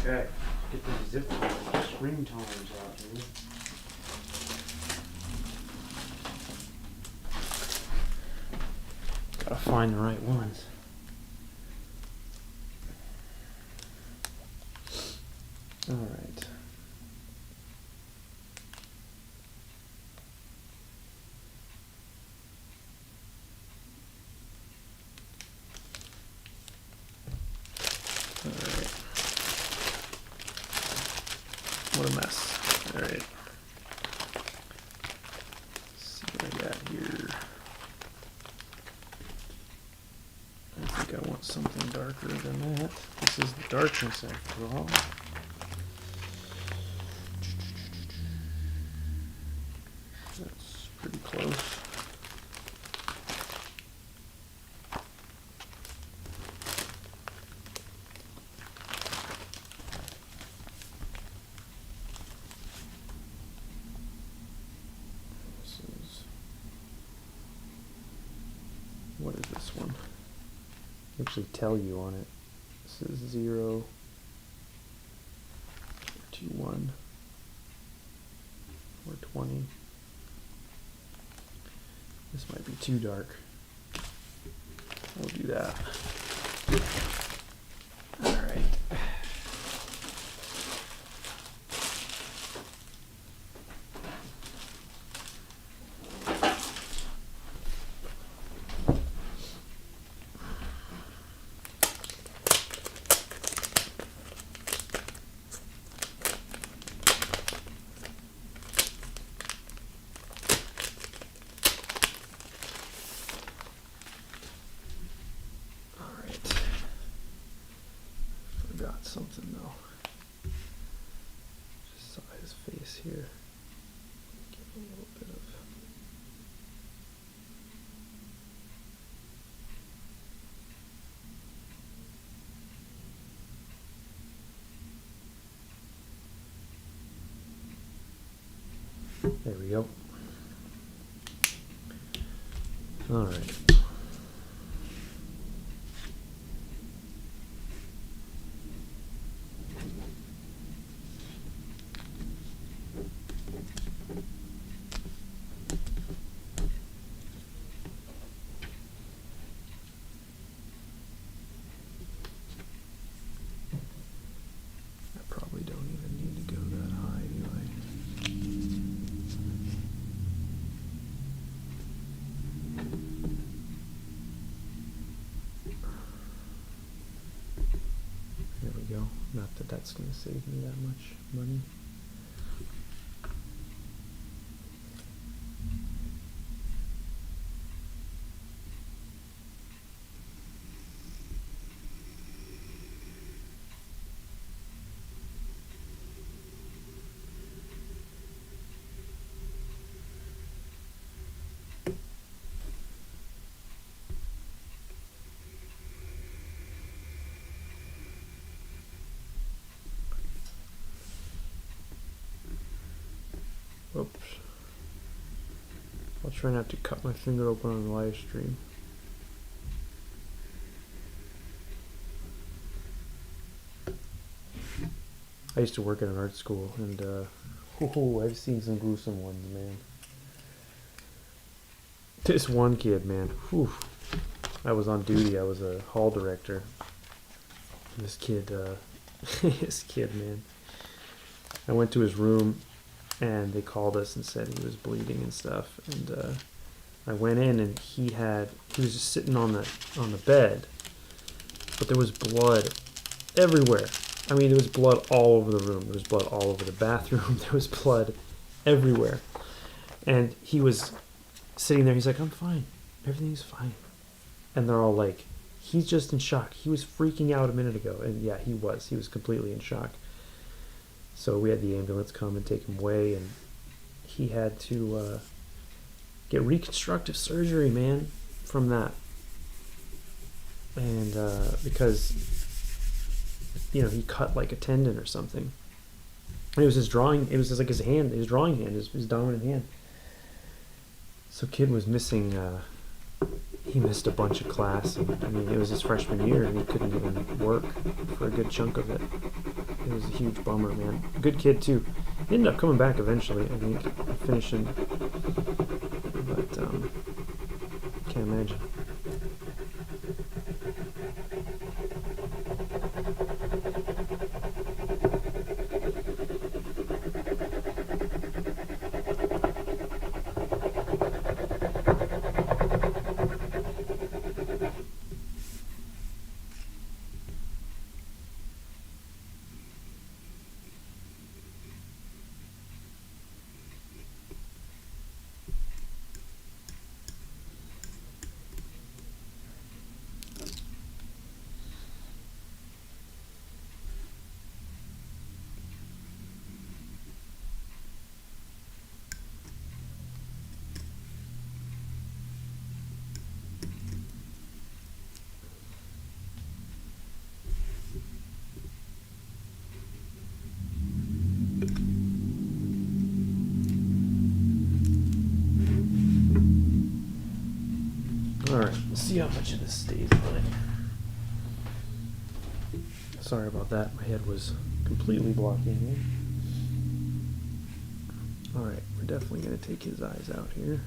Speaker 1: Okay, get these zip screen toners out here. Gotta find the right ones. All right. What a mess. Alright. Let's see what I got here. I think I want something darker than that. This is the darkness after all. That's pretty close. What is this one? Actually tell you on it. This is 0, 2, 1, or 20. This might be too dark. We'll do that. Alright. Something though. Just saw his face here. Give a little bit of. There we go. All right. Not that that's going to save me that much money. Oops. I'll try not to cut my finger open on the live stream. I used to work at an art school, and I've seen some gruesome ones, man. This one kid, man. Whew. I was on duty. I was a hall director. This kid, this kid, man. I went to his room, and they called us and said he was bleeding and stuff. And I went in, and he was just sitting on the bed, but there was blood everywhere. I mean, there was blood all over the room. There was blood all over the bathroom. There was blood everywhere. And he was sitting there. He's like, "I'm fine. Everything's fine." And they're all like, "He's just in shock. He was freaking out a minute ago." And yeah, he was. He was completely in shock. So we had the ambulance come and take him away, and he had to get reconstructive surgery, man, from that. And because, he cut like a tendon or something. And it was his drawing. It was just like his hand, his drawing hand, his dominant hand. So kid was missing. He missed a bunch of class. And, I mean, it was his freshman year, and he couldn't even work for a good chunk of it. It was a huge bummer, man. Good kid too. He ended up coming back eventually, I think, finishing. But can't imagine. Alright, let's see how much of this stays on it. Sorry about that, my head was completely blocking here. Alright, we're definitely going to take his eyes out here.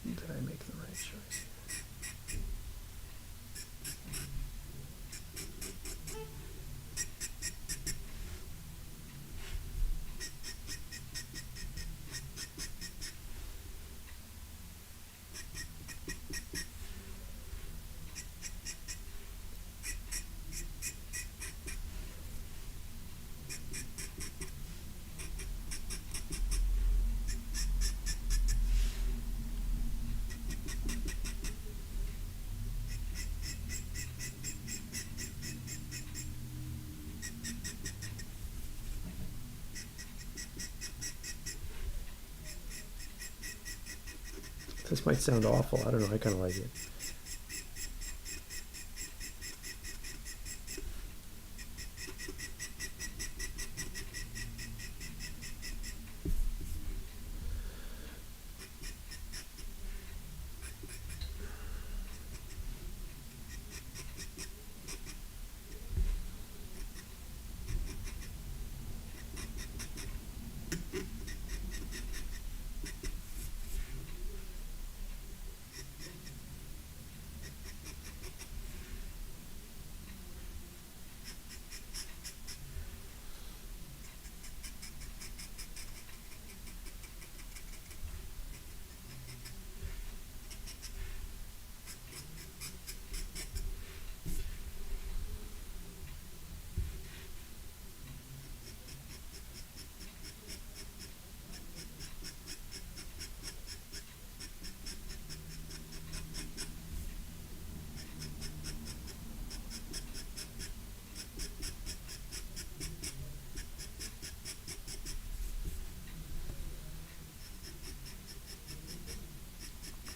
Speaker 1: Did I make the right choice? This might sound awful. I don't know. I kind of like it.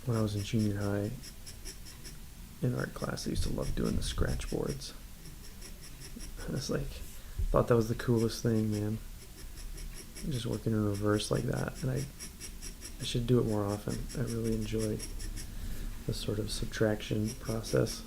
Speaker 1: When I was in junior high, in art class, I used to love doing the scratch boards. It's like, Thought that was the coolest thing, man. Just working in reverse like that, and I should do it more often. I really enjoy the sort of subtraction process.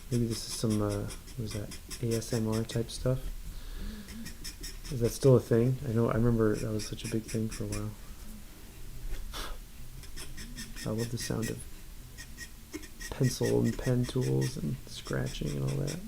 Speaker 1: Maybe this is some, what is that, ASMR type stuff? Is that still a thing? I remember that was such a big thing for a while. I love the sound of pencil and pen tools and scratching and all that.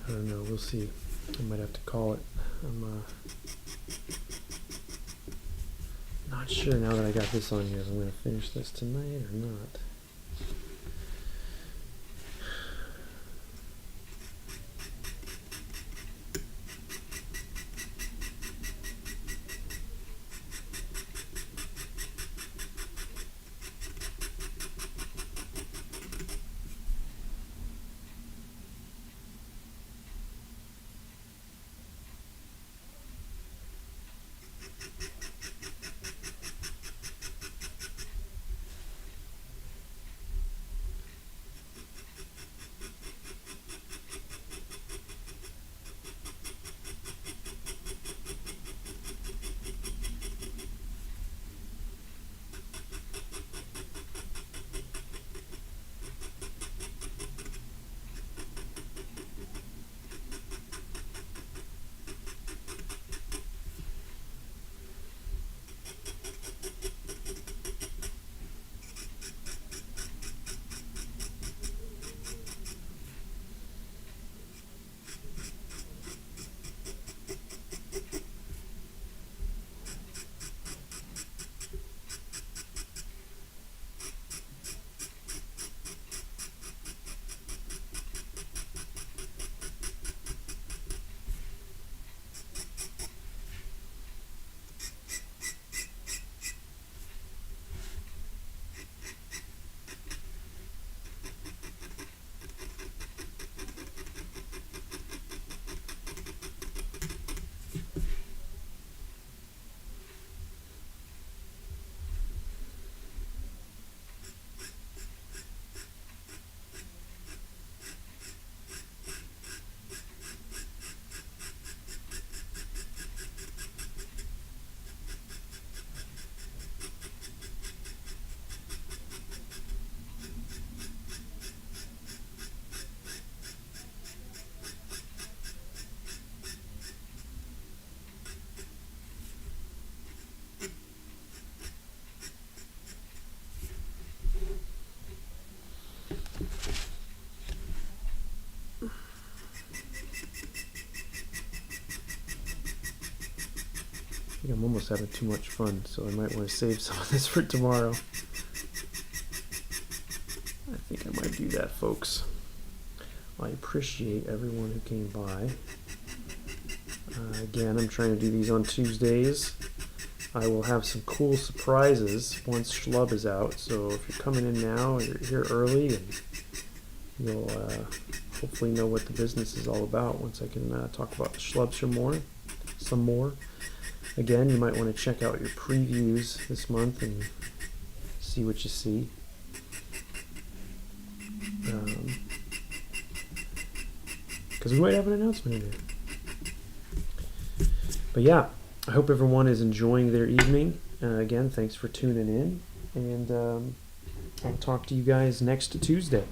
Speaker 1: I don't know, we'll see. I might have to call it. I'm not sure now that I got this on here if I'm going to finish this tonight or not. think I'm almost having too much fun, so I might want to save some of this for tomorrow. I think I might do that, folks. I appreciate everyone who came by. Again, I'm trying to do these on Tuesdays. I will have some cool surprises once Schlub is out, so if you're coming in now, you're here early, and you'll hopefully know what the business is all about once I can talk about the Schlubs some more. Again, you might want to check out your previews this month and see what you see. Because we might have an announcement in there. But yeah, I hope everyone is enjoying their evening. Again, thanks for tuning in, and I'll talk to you guys next Tuesday.